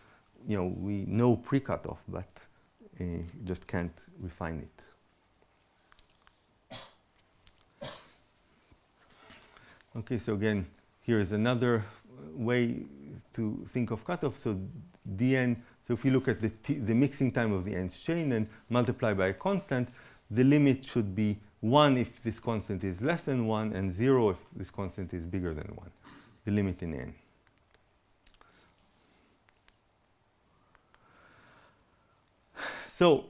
Speaker 1: we know pre-cutoff, but just can't refine it. Okay, so again, here is another way to think of cutoff. So dn, so if you look at the mixing time of the nth chain and multiply by a constant, the limit should be 1 if this constant is less than 1, and 0 if this constant is bigger than 1, the limit in n. So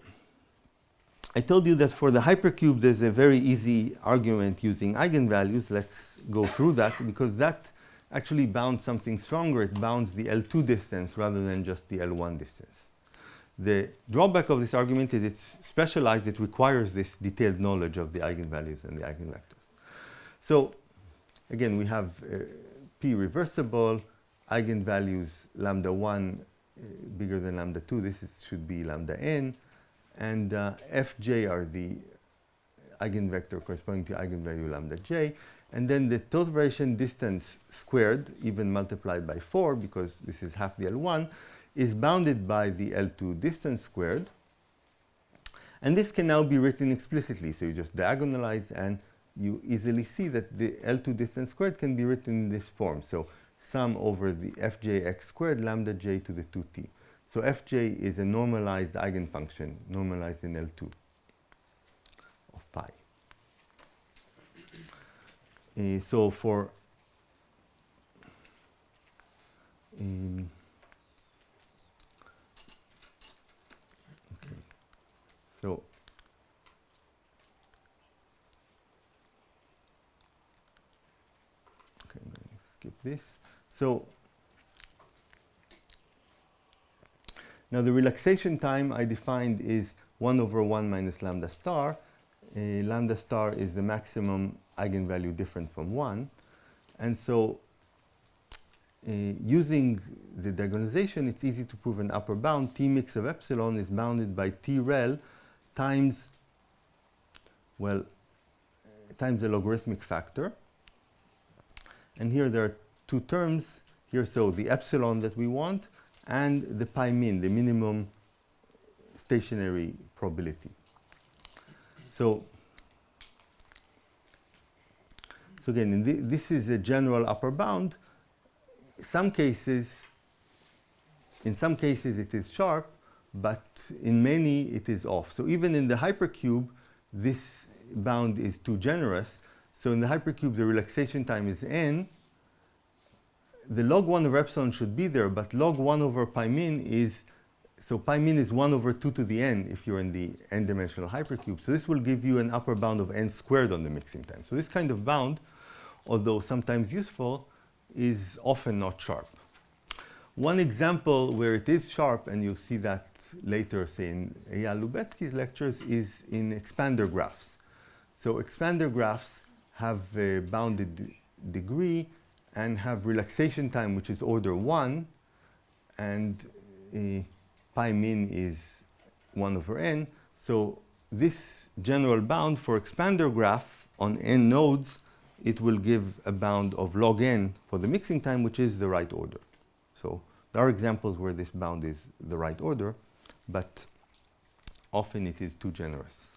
Speaker 1: I told you that for the hypercube there's a very easy argument using eigenvalues. Let's go through that, because that actually bounds something stronger. It bounds the L2 distance rather than just the L1 distance. The drawback of this argument is it's specialized. It requires this detailed knowledge of the eigenvalues and the eigenvectors. So again, we have P reversible, eigenvalues lambda 1 bigger than lambda 2. This should be lambda n. And Fj are the eigenvector corresponding to eigenvalue lambda j. And then the total variation distance squared, even multiplied by 4, because this is half the L1, is bounded by the L2 distance squared. And this can now be written explicitly. So you just diagonalize, and you easily see that the L2 distance squared can be written in this form. So sum over the fjx squared lambda j to the 2t. So fj is a normalized eigenfunction, normalized in L2 of pi. So for okay, so okay, I'm going to skip this. So now the relaxation time I defined is 1 over 1 minus lambda star. Lambda star is the maximum eigenvalue different from 1. And so using the diagonalization, it's easy to prove an upper bound. T mix of epsilon is bounded by T rel times, well, times the logarithmic factor. And here there are two terms here. So the epsilon that we want and the pi min, the minimum stationary probability. So again, this is a general upper bound. Some cases, in some cases it is sharp, but in many it is off. So even in the hypercube, this bound is too generous. So in the hypercube, the relaxation time is n. The log 1 of epsilon should be there, but log 1 over pi min is, so pi min is 1 over 2 to the n if you're in the n-dimensional hypercube. So this will give you an upper bound of n squared on the mixing time. So this kind of bound, although sometimes useful, is often not sharp. One example where it is sharp, and you'll see that later, say in Eyal Lubetsky's lectures, is in expander graphs. So expander graphs have a bounded degree and have relaxation time, which is order 1, and pi min is 1 over n. So this general bound for expander graph on n nodes, it will give a bound of log n for the mixing time, which is the right order. So there are examples where this bound is the right order, but often it is too generous.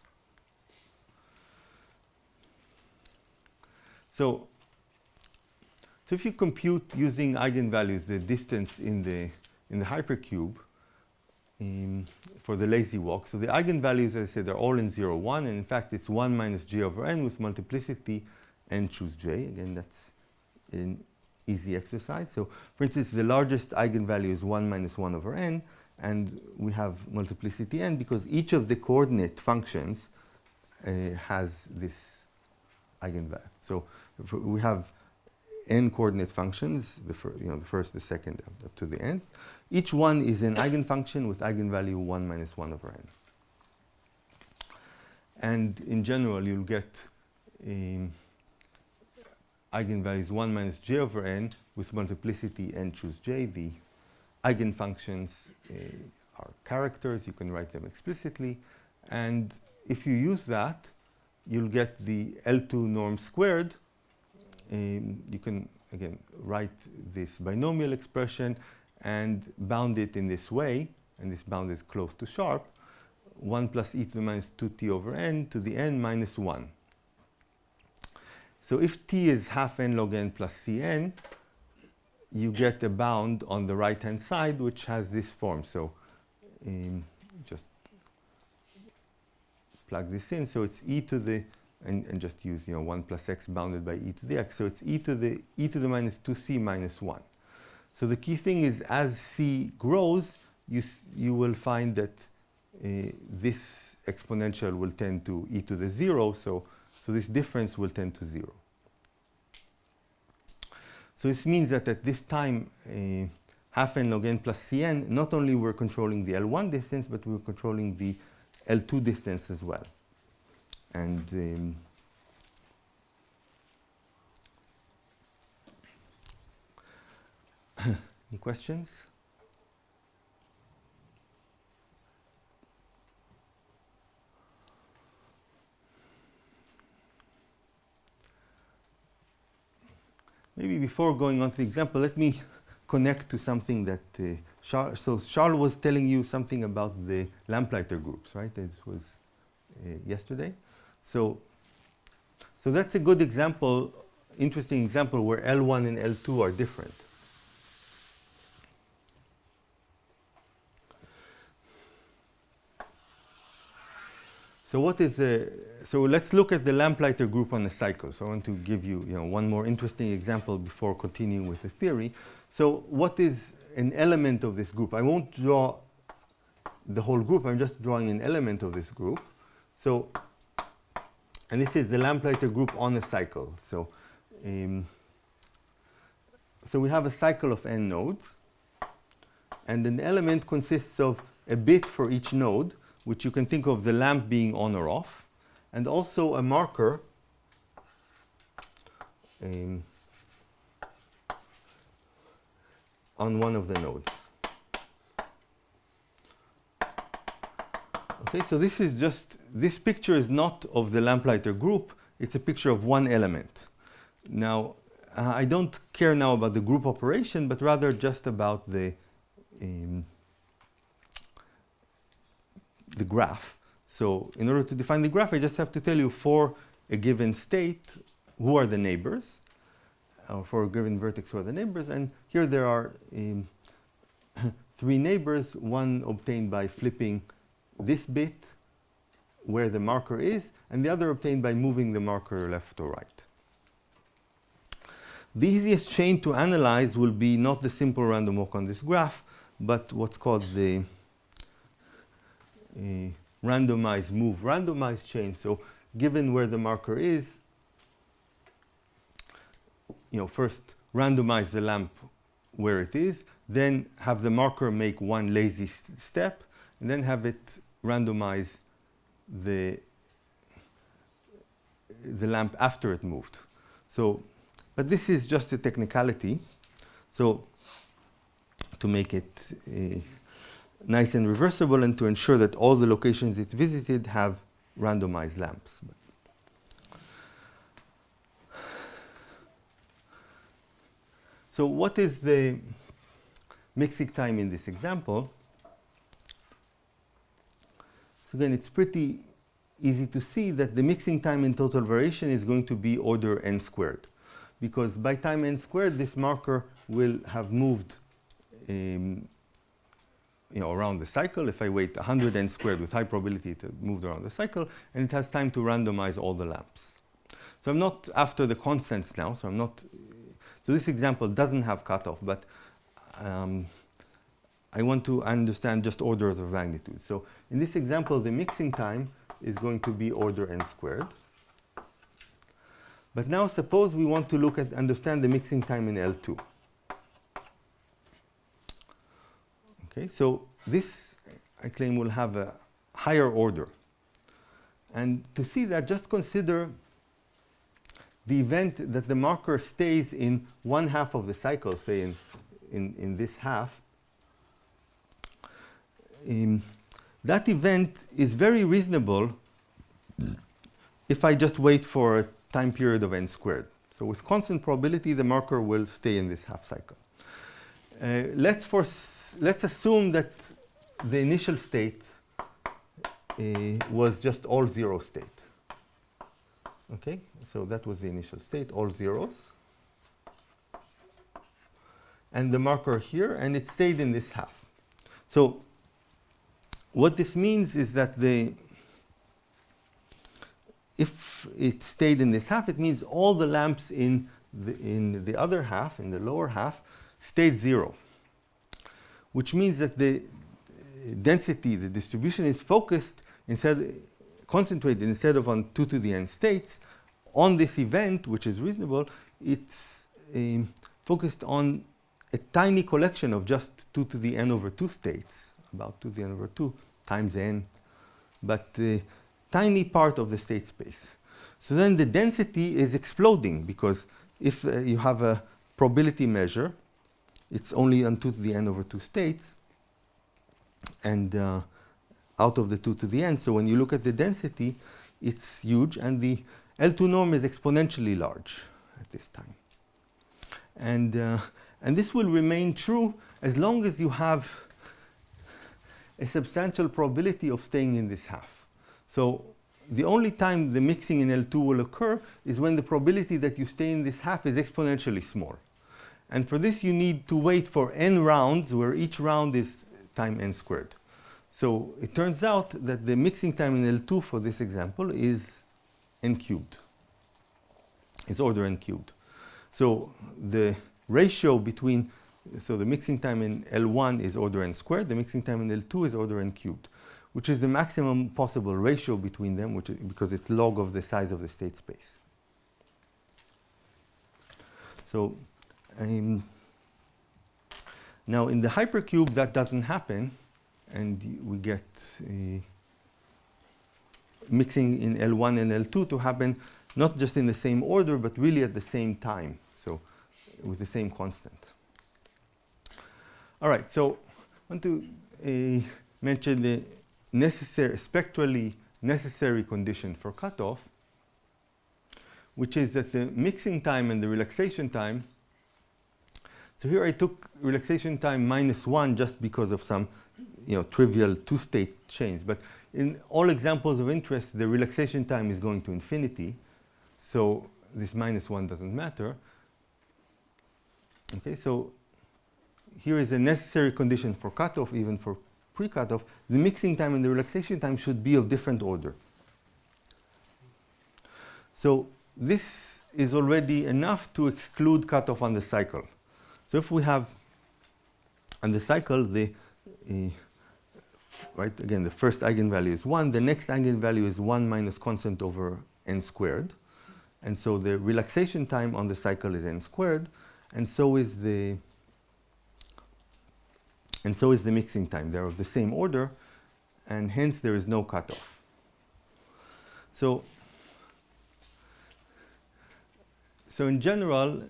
Speaker 1: So if you compute using eigenvalues the distance in the hypercube for the lazy walk, so the eigenvalues, as I said, are all in 0, 1, and in fact it's 1 minus j over n with multiplicity n choose j. Again, that's an easy exercise. So for instance, the largest eigenvalue is 1 minus 1 over n, and we have multiplicity n because each of the coordinate functions has this eigenvalue. So we have n coordinate functions, the first, the second, up to the nth. Each one is an eigenfunction with eigenvalue 1 minus 1 over n. And in general, you'll get eigenvalues 1 minus j over n with multiplicity n choose j. The eigenfunctions are characters. You can write them explicitly. And if you use that, you'll get the L2 norm squared. You can, again, write this binomial expression and bound it in this way. And this bound is close to sharp. 1 plus e to the minus 2t over n to the n minus 1. So if t is half n log n plus cn, you get a bound on the right-hand side, which has this form. So just plug this in. So it's e to the, and just use 1 plus x bounded by e to the x. So it's e to the minus 2c minus 1. So the key thing is, as c grows, you will find that this exponential will tend to e to the 0. So this difference will tend to 0. So this means that at this time, half n log n plus cn, not only we're controlling the L1 distance, but we're controlling the L2 distance as well. And any questions? Maybe before going on to the example, let me connect to something that Charles was telling you something about the Lamplighter groups, right? This was yesterday. So that's a good example, interesting example where L1 and L2 are different. So so let's look at the Lamplighter group on a cycle. So I want to give you, one more interesting example before continuing with the theory. So what is an element of this group? I won't draw the whole group. I'm just drawing an element of this group. So, and this is the Lamplighter group on a cycle. So, so we have a cycle of n nodes, and an element consists of a bit for each node, which you can think of the lamp being on or off, and also a marker on one of the nodes. Okay, so this picture is not of the Lamplighter group, it's a picture of one element. Now, I don't care now about the group operation, but rather just about the graph. So in order to define the graph, I just have to tell you for a given state, who are the neighbors, or for a given vertex, who are the neighbors. And here there are three neighbors, one obtained by flipping this bit where the marker is, and the other obtained by moving the marker left or right. The easiest chain to analyze will be not the simple random walk on this graph, but what's called the randomized move randomized chain. So given where the marker is, first randomize the lamp where it is, then have the marker make one lazy step, and then have it randomize the lamp after it moved. So, but this is just a technicality. So to make it nice and reversible, and to ensure that all the locations it visited have randomized lamps. So what is the mixing time in this example? So again, it's pretty easy to see that the mixing time in total variation is going to be order n squared. Because by time n squared, this marker will have moved around the cycle. If I wait 100 n squared with high probability, it moved around the cycle, and it has time to randomize all the lamps. So I'm not after the constants now, so I'm not. So this example doesn't have cutoff, but I want to understand just orders of magnitude. So in this example, the mixing time is going to be order n squared. But now suppose we want to understand the mixing time in L2. Okay, so this, I claim, will have a higher order. And to see that, just consider the event that the marker stays in one half of the cycle, say in this half. That event is very reasonable if I just wait for a time period of n squared. So with constant probability, the marker will stay in this half cycle. Let's assume that the initial state was just all zero state. Okay, so that was the initial state, all zeros. And the marker here, and it stayed in this half. So what this means is that if it stayed in this half, it means all the lamps in the other half, in the lower half, stayed zero. Which means that the density, the distribution is concentrated instead of on 2 to the n states on this event, which is reasonable. It's focused on a tiny collection of just 2 to the n over 2 states, about 2 to the n over 2 times n, but a tiny part of the state space. So then the density is exploding, because if you have a probability measure, it's only on 2 to the n over 2 states, and out of the 2 to the n. So when you look at the density, it's huge, and the L2 norm is exponentially large at this time. And this will remain true as long as you have a substantial probability of staying in this half. So the only time the mixing in L2 will occur is when the probability that you stay in this half is exponentially small. And for this, you need to wait for n rounds, where each round is time n squared. So it turns out that the mixing time in L2 for this example is n cubed. It's order n cubed. So the ratio between, so the mixing time in L1 is order n squared, the mixing time in L2 is order n cubed, which is the maximum possible ratio between them, because it's log of the size of the state space. So now in the hypercube, that doesn't happen, and we get mixing in L1 and L2 to happen not just in the same order, but really at the same time, so with the same constant. All right, so I want to mention the spectrally necessary condition for cutoff, which is that the mixing time and the relaxation time. So here I took relaxation time -1 just because of some trivial two-state chains. But in all examples of interest, the relaxation time is going to infinity. So this -1 doesn't matter. Okay, so here is a necessary condition for cutoff, even for pre-cutoff. The mixing time and the relaxation time should be of different order. So this is already enough to exclude cutoff on the cycle. So if we have on the cycle right, again, the first eigenvalue is 1, the next eigenvalue is 1 minus constant over n squared. And so the relaxation time on the cycle is n squared, and so is the mixing time. They're of the same order, and hence there is no cutoff. So in general,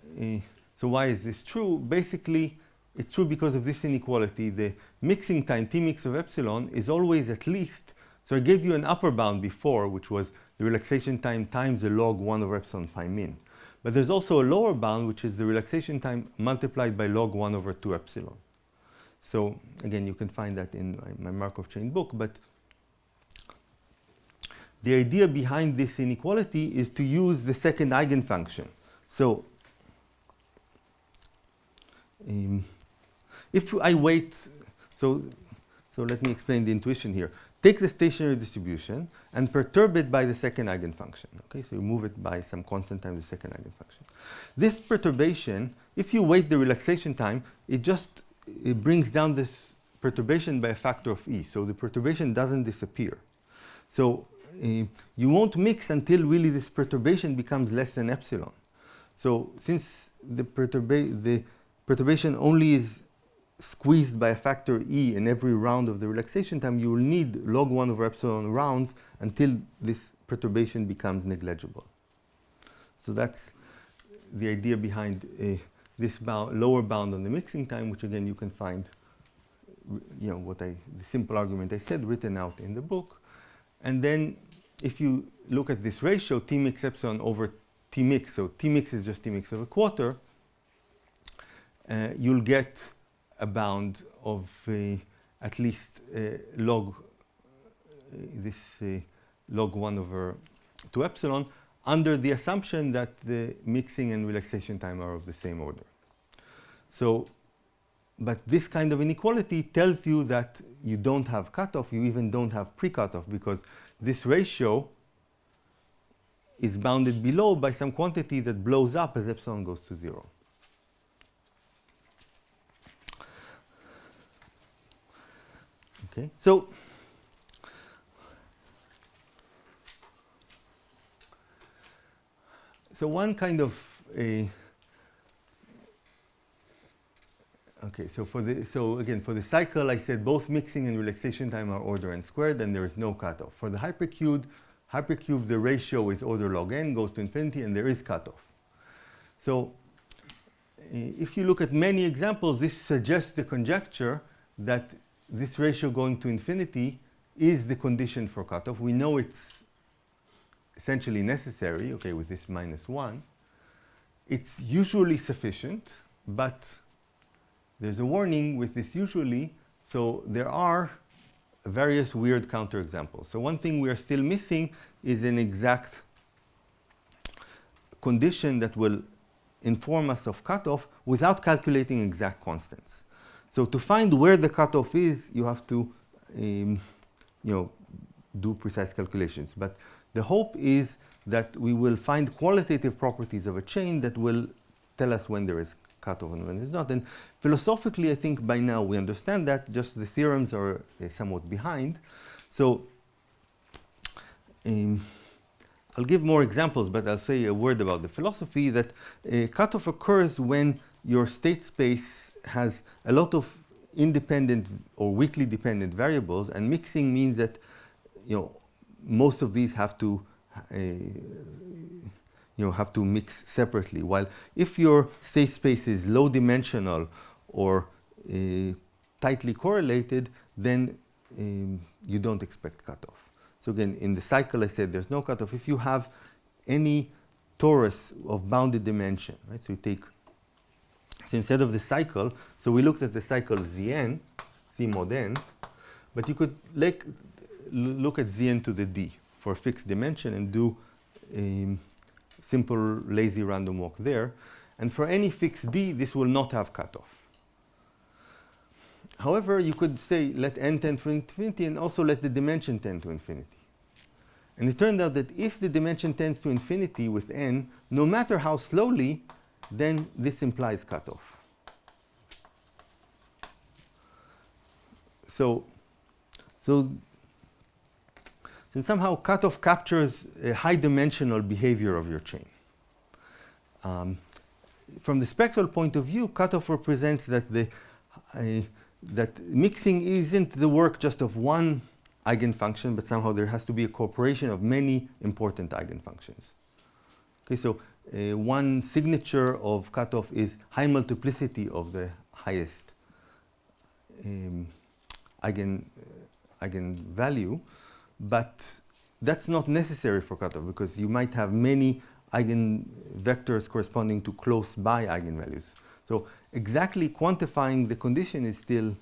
Speaker 1: so why is this true? Basically, it's true because of this inequality. The mixing time, T mix of epsilon, is always at least, so I gave you an upper bound before, which was the relaxation time times the log 1 over epsilon phi min. But there's also a lower bound, which is the relaxation time multiplied by log 1 over 2 epsilon. So again, you can find that in my Markov chain book. But the idea behind this inequality is to use the second eigenfunction. So if I weight, so let me explain the intuition here. Take the stationary distribution and perturb it by the second eigenfunction. Okay, so you move it by some constant times the second eigenfunction. This perturbation, if you weight the relaxation time, it brings down this perturbation by a factor of e. So the perturbation doesn't disappear. So you won't mix until really this perturbation becomes less than epsilon. So since the perturbation only is squeezed by a factor e in every round of the relaxation time, you will need log 1 over epsilon rounds until this perturbation becomes negligible. So that's the idea behind this lower bound on the mixing time, which again you can find, the simple argument I said written out in the book. And then if you look at this ratio, T mix epsilon over T mix, so T mix is just T mix of a quarter, you'll get a bound of at least log 1 over 2 epsilon, under the assumption that the mixing and relaxation time are of the same order. So, but this kind of inequality tells you that you don't have cutoff, you even don't have pre-cutoff, because this ratio is bounded below by some quantity that blows up as epsilon goes to 0. Okay, so one kind of again for the cycle, I said both mixing and relaxation time are order n squared, and there is no cutoff. For the hypercube, the ratio is order log n, goes to infinity, and there is cutoff. So if you look at many examples, this suggests the conjecture that this ratio going to infinity is the condition for cutoff. We know it's essentially necessary, okay, with this minus 1. It's usually sufficient, but there's a warning with this usually. So there are various weird counterexamples. So one thing we are still missing is an exact condition that will inform us of cutoff without calculating exact constants. So to find where the cutoff is, you have to do precise calculations. But the hope is that we will find qualitative properties of a chain that will tell us when there is cutoff and when there's not. And philosophically, I think by now we understand that, just the theorems are somewhat behind. So I'll give more examples, but I'll say a word about the philosophy that cutoff occurs when your state space has a lot of independent or weakly dependent variables, and mixing means that most of these have to mix separately. While if your state space is low dimensional or tightly correlated, then you don't expect cutoff. So again, in the cycle, I said there's no cutoff. If you have any torus of bounded dimension, right? So you take, so instead of the cycle, so we looked at the cycle Zn, C mod n, but you could look at Zn to the d for a fixed dimension and do a simple lazy random walk there. And for any fixed d, this will not have cutoff. However, you could say let n tend to infinity and also let the dimension tend to infinity. And it turned out that if the dimension tends to infinity with n, no matter how slowly, then this implies cutoff. So somehow cutoff captures a high-dimensional behavior of your chain. From the spectral point of view, cutoff represents that that mixing isn't the work just of one eigenfunction, but somehow there has to be a cooperation of many important eigenfunctions. Okay, so one signature of cutoff is high multiplicity of the highest eigenvalue, but that's not necessary for cutoff because you might have many eigenvectors corresponding to close by eigenvalues. So exactly quantifying the condition is still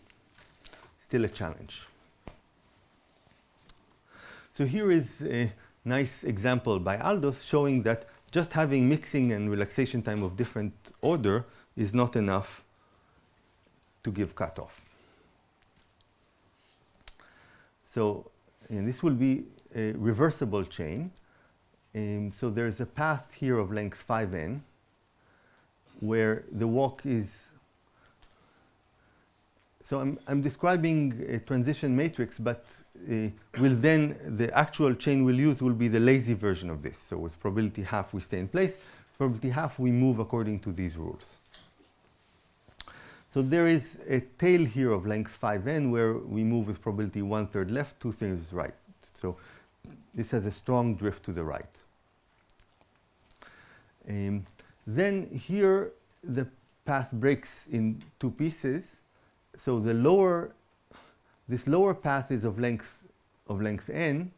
Speaker 1: a challenge. So here is a nice example by Aldos showing that just having mixing and relaxation time of different order is not enough to give cutoff. So this will be a reversible chain. So there's a path here of length 5n where the walk is, so I'm describing a transition matrix, but the actual chain we'll use will be the lazy version of this. So with probability half we stay in place, with probability half we move according to these rules. So there is a tail here of length 5n where we move with probability 1/3 left, 2/3 right. So this has a strong drift to the right. Then here the path breaks in two pieces. So this lower path is of length n,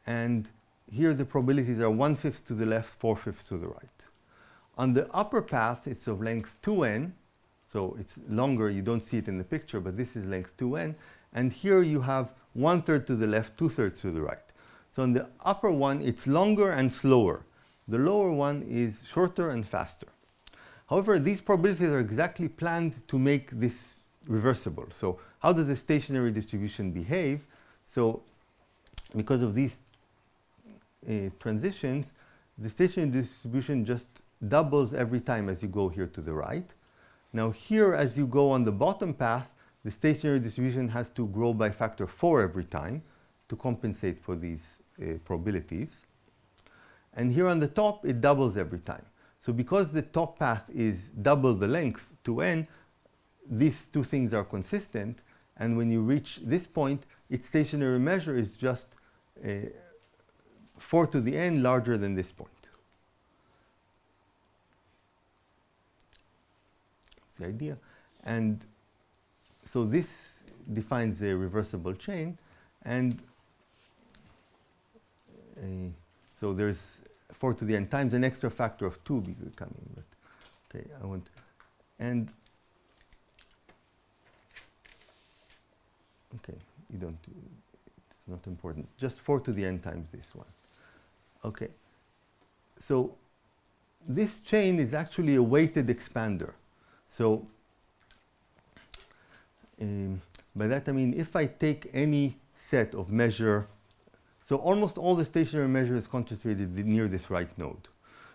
Speaker 1: and here the probabilities are 1/5 to the left, 4/5 to the right. On the upper path, it's of length 2n, so it's longer. You don't see it in the picture, but this is length 2n, and here you have 1/3 to the left, 2/3 to the right. So on the upper one, it's longer and slower. The lower one is shorter and faster. However, these probabilities are exactly planned to make this reversible. So how does the stationary distribution behave? So because of these transitions, the stationary distribution just doubles every time as you go here to the right. Now here, as you go on the bottom path, the stationary distribution has to grow by factor 4 every time to compensate for these probabilities. And here on the top, it doubles every time. So because the top path is double the length, 2n, these two things are consistent. And when you reach this point, its stationary measure is just 4 to the n larger than this point. That's the idea. And so this defines a reversible chain. And so there's 4 to the n times an extra factor of 2 becoming. But okay, I want, and okay, you don't, it's not important. Just 4 to the n times this one. Okay, so this chain is actually a weighted expander. So by that I mean if I take any set of measure, so almost all the stationary measure is concentrated near this right node.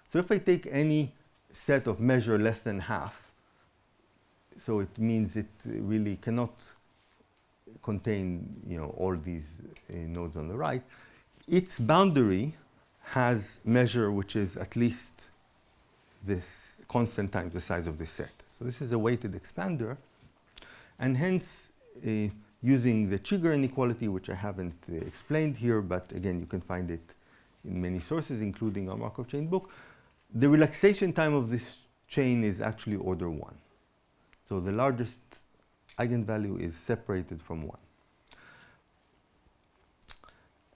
Speaker 1: So if I take any set of measure less than half, so it means it really cannot contain all these nodes on the right, its boundary has measure which is at least this constant times the size of this set. So this is a weighted expander, and hence using the Chigger inequality, which I haven't explained here, but again, you can find it in many sources, including our Markov chain book. The relaxation time of this chain is actually order 1. So the largest eigenvalue is separated from 1.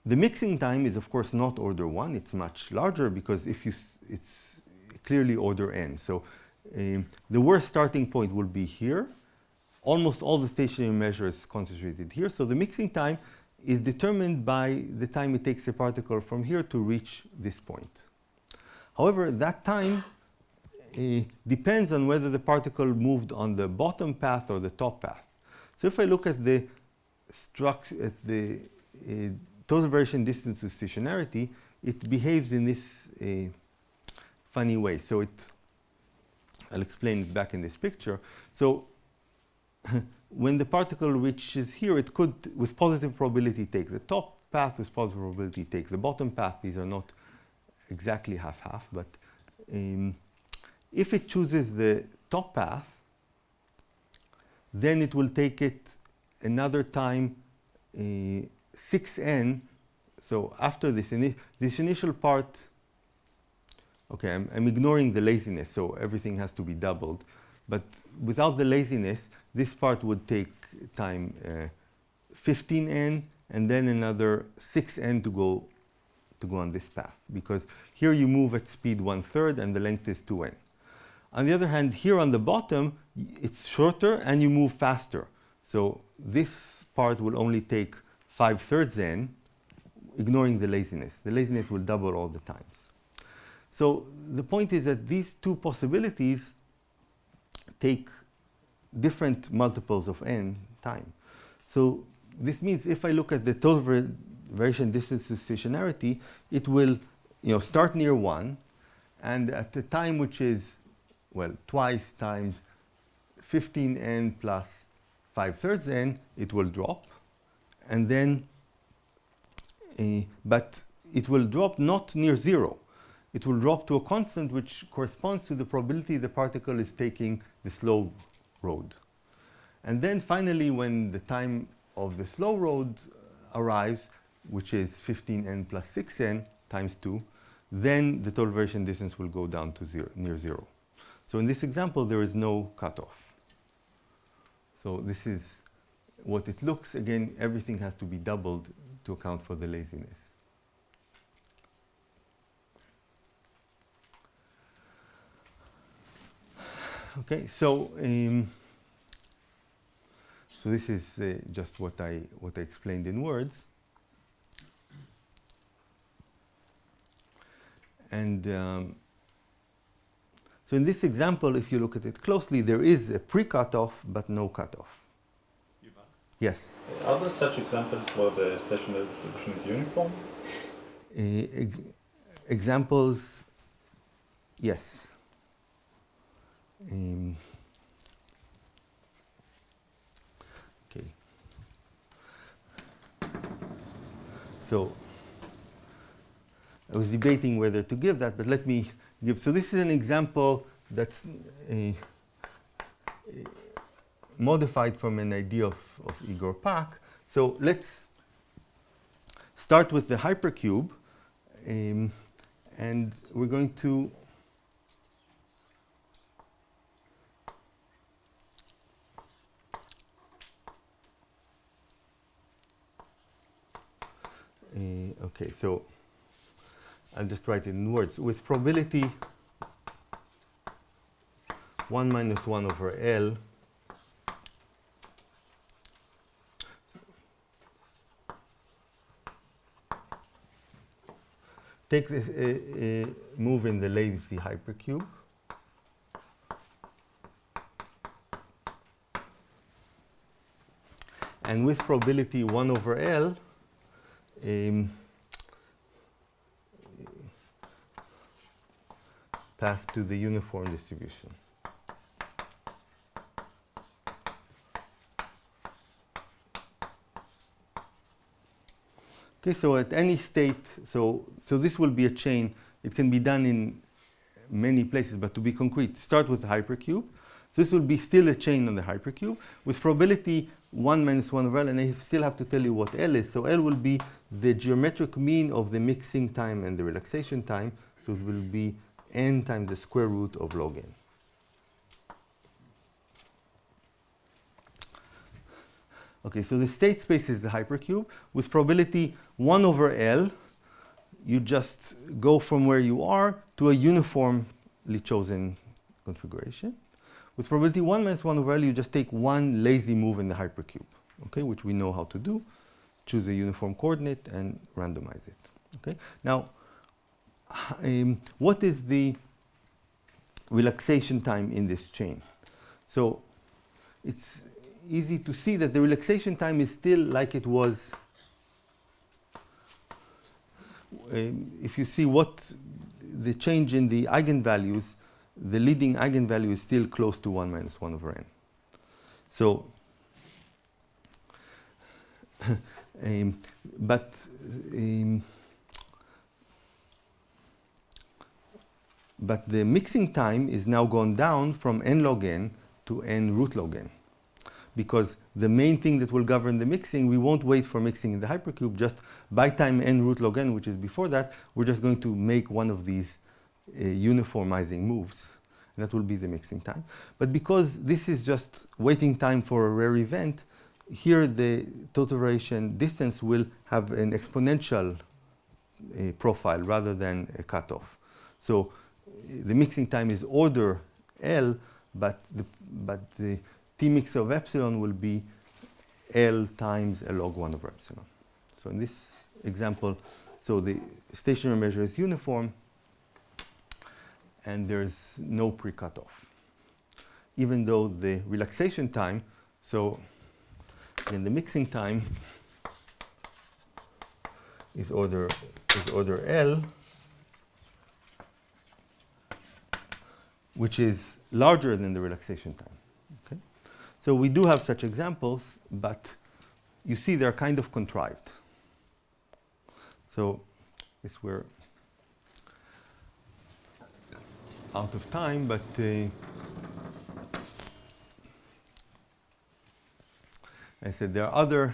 Speaker 1: The mixing time is, of course, not order 1. It's much larger because it's clearly order n. So the worst starting point will be here. Almost all the stationary measure is concentrated here. So the mixing time is determined by the time it takes a particle from here to reach this point. However, that time depends on whether the particle moved on the bottom path or the top path. So if I look at the structure, at the total variation distance to stationarity, it behaves in this funny way. So I'll explain it back in this picture. So when the particle reaches here, it could, with positive probability, take the top path, with positive probability, take the bottom path. These are not exactly half-half, but if it chooses the top path, then it will take it another time 6n. So after this initial part, okay, I'm ignoring the laziness, so everything has to be doubled. But without the laziness, this part would take time 15n, and then another 6n to go on this path. Because here you move at speed 1/3, and the length is 2n. On the other hand, here on the bottom, it's shorter, and you move faster. So this part will only take 5/3 n, ignoring the laziness. The laziness will double all the times. So the point is that these two possibilities take different multiples of n time. So this means if I look at the total variation distance to stationarity, it will start near 1, and at the time which is, well, twice times 15n plus 5/3 n, it will drop. And then, but it will drop not near 0. It will drop to a constant which corresponds to the probability the particle is taking the slow road. And then finally, when the time of the slow road arrives, which is 15n plus 6n times 2, then the total variation distance will go down to near 0. So in this example, there is no cutoff. So this is what it looks. Again, everything has to be doubled to account for the laziness. Okay, so this is just what I explained in words. And so in this example, if you look at it closely, there is a pre-cutoff, but no cutoff.
Speaker 3: Yuval?
Speaker 1: Yes?
Speaker 4: Are there such examples where the stationary distribution is uniform?
Speaker 1: Examples, yes. Okay. So I was debating whether to give that, but let me give. So this is an example that's modified from an idea of Igor Pak. So let's start with the hypercube, and we're going to okay, so I'll just write it in words. With probability 1 minus 1 over L, take this move in the lazy hypercube. And with probability 1 over L, pass to the uniform distribution. Okay, so at any state, so this will be a chain. It can be done in many places, but to be concrete, start with the hypercube. So this will be still a chain on the hypercube with probability 1 minus 1 over L, and I still have to tell you what L is. So L will be the geometric mean of the mixing time and the relaxation time. So it will be n times the square root of log n. Okay, so the state space is the hypercube. With probability 1 over L, you just go from where you are to a uniformly chosen configuration. With probability 1 minus 1 over L, you just take one lazy move in the hypercube, okay, which we know how to do. Choose a uniform coordinate and randomize it. Okay. Now, what is the relaxation time in this chain? So it's easy to see that the relaxation time is still like it was. If you see what the change in the eigenvalues, the leading eigenvalue is still close to 1 minus 1 over n. So, but the mixing time is now gone down from n log n to n root log n. Because the main thing that will govern the mixing, we won't wait for mixing in the hypercube, just by time n root log n, which is before that, we're just going to make one of these uniformizing moves. And that will be the mixing time. But because this is just waiting time for a rare event, here the total variation distance will have an exponential profile rather than a cutoff. So the mixing time is order L, but the T mix of epsilon will be L times L log 1 over epsilon. So in this example, so the stationary measure is uniform, and there's no pre-cutoff. Even though the relaxation time, so in the mixing time is order L, which is larger than the relaxation time. Okay? So we do have such examples, but you see they're kind of contrived. So this we're out of time, but I said there are other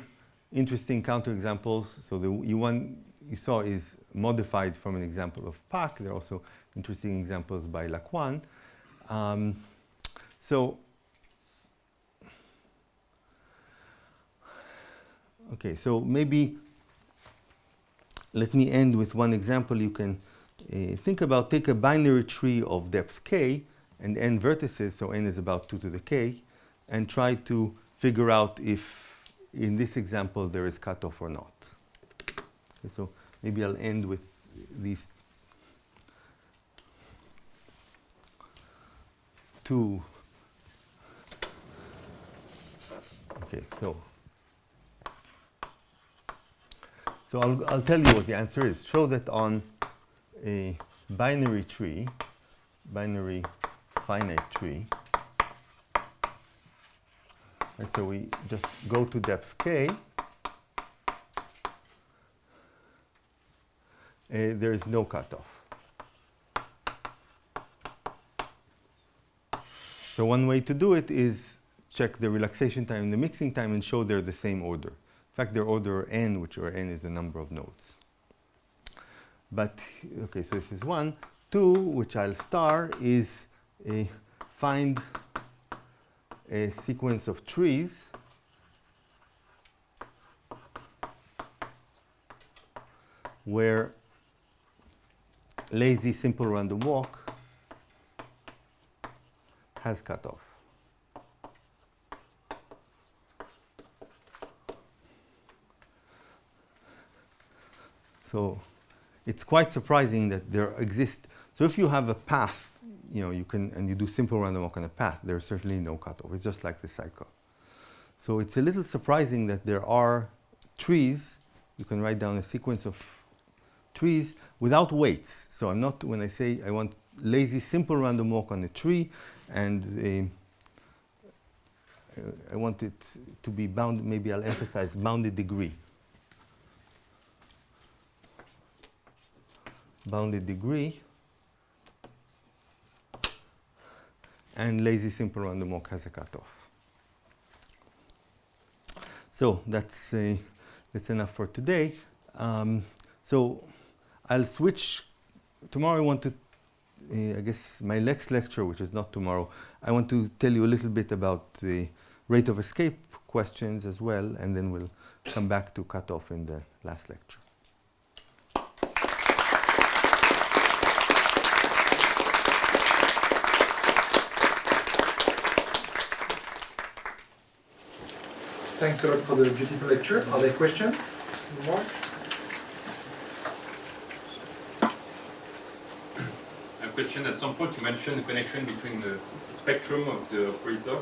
Speaker 1: interesting counterexamples. So the one you saw is modified from an example of Pak. There are also interesting examples by Lacroix. Okay, so maybe let me end with one example you can think about. Take a binary tree of depth k and n vertices, so n is about 2 to the k, and try to figure out if in this example there is cutoff or not. Okay, so maybe I'll end with these two. Okay, so I'll tell you what the answer is. Show that on a binary tree, binary finite tree, and so we just go to depth k. There is no cutoff. So one way to do it is check the relaxation time and the mixing time and show they're the same order. In fact, they're order n, which where n is the number of nodes. But, okay, so this is 1. 2, which I'll star, is find a sequence of trees where lazy simple random walk has cutoff. So it's quite surprising that there exist. So if you have a path, you can, and you do simple random walk on a path, there's certainly no cutoff. It's just like the cycle. So it's a little surprising that there are trees. You can write down a sequence of trees without weights. So I'm not, when I say I want lazy simple random walk on a tree, and I want it to be bound, maybe I'll emphasize bounded degree. Bounded degree, and lazy simple random walk has a cutoff. So that's enough for today. So I'll switch. Tomorrow I want to, I guess my next lecture, which is not tomorrow, I want to tell you a little bit about the rate of escape questions as well, and then we'll come back to cutoff in the last lecture.
Speaker 3: Thanks a lot for the beautiful lecture. Are there questions, remarks?
Speaker 5: A question. At some point you mentioned the connection between the spectrum of the operator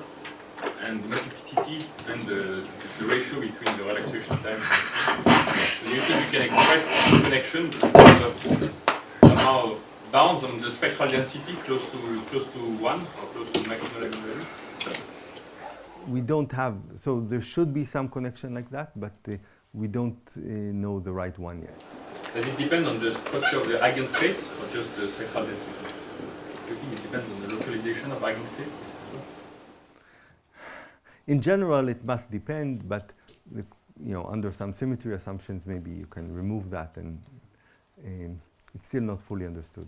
Speaker 5: and the multiplicities and the ratio between the relaxation time. So do you think you can express this connection because of somehow bounds on the spectral density close to 1 or close to maximal value?
Speaker 1: We don't have, so there should be some connection like that, but we don't know the right one yet.
Speaker 5: Does it depend on the structure of the eigenstates or just the spectral density? Do you think it depends on the localization of eigenstates?
Speaker 1: In general, it must depend, but under some symmetry assumptions, maybe you can remove that, and it's still not fully understood.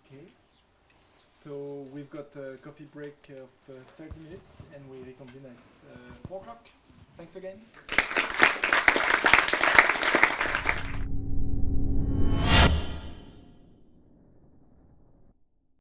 Speaker 3: Okay. So we've got a coffee break of 30 minutes, and we reconvene at 4 o'clock. Thanks again.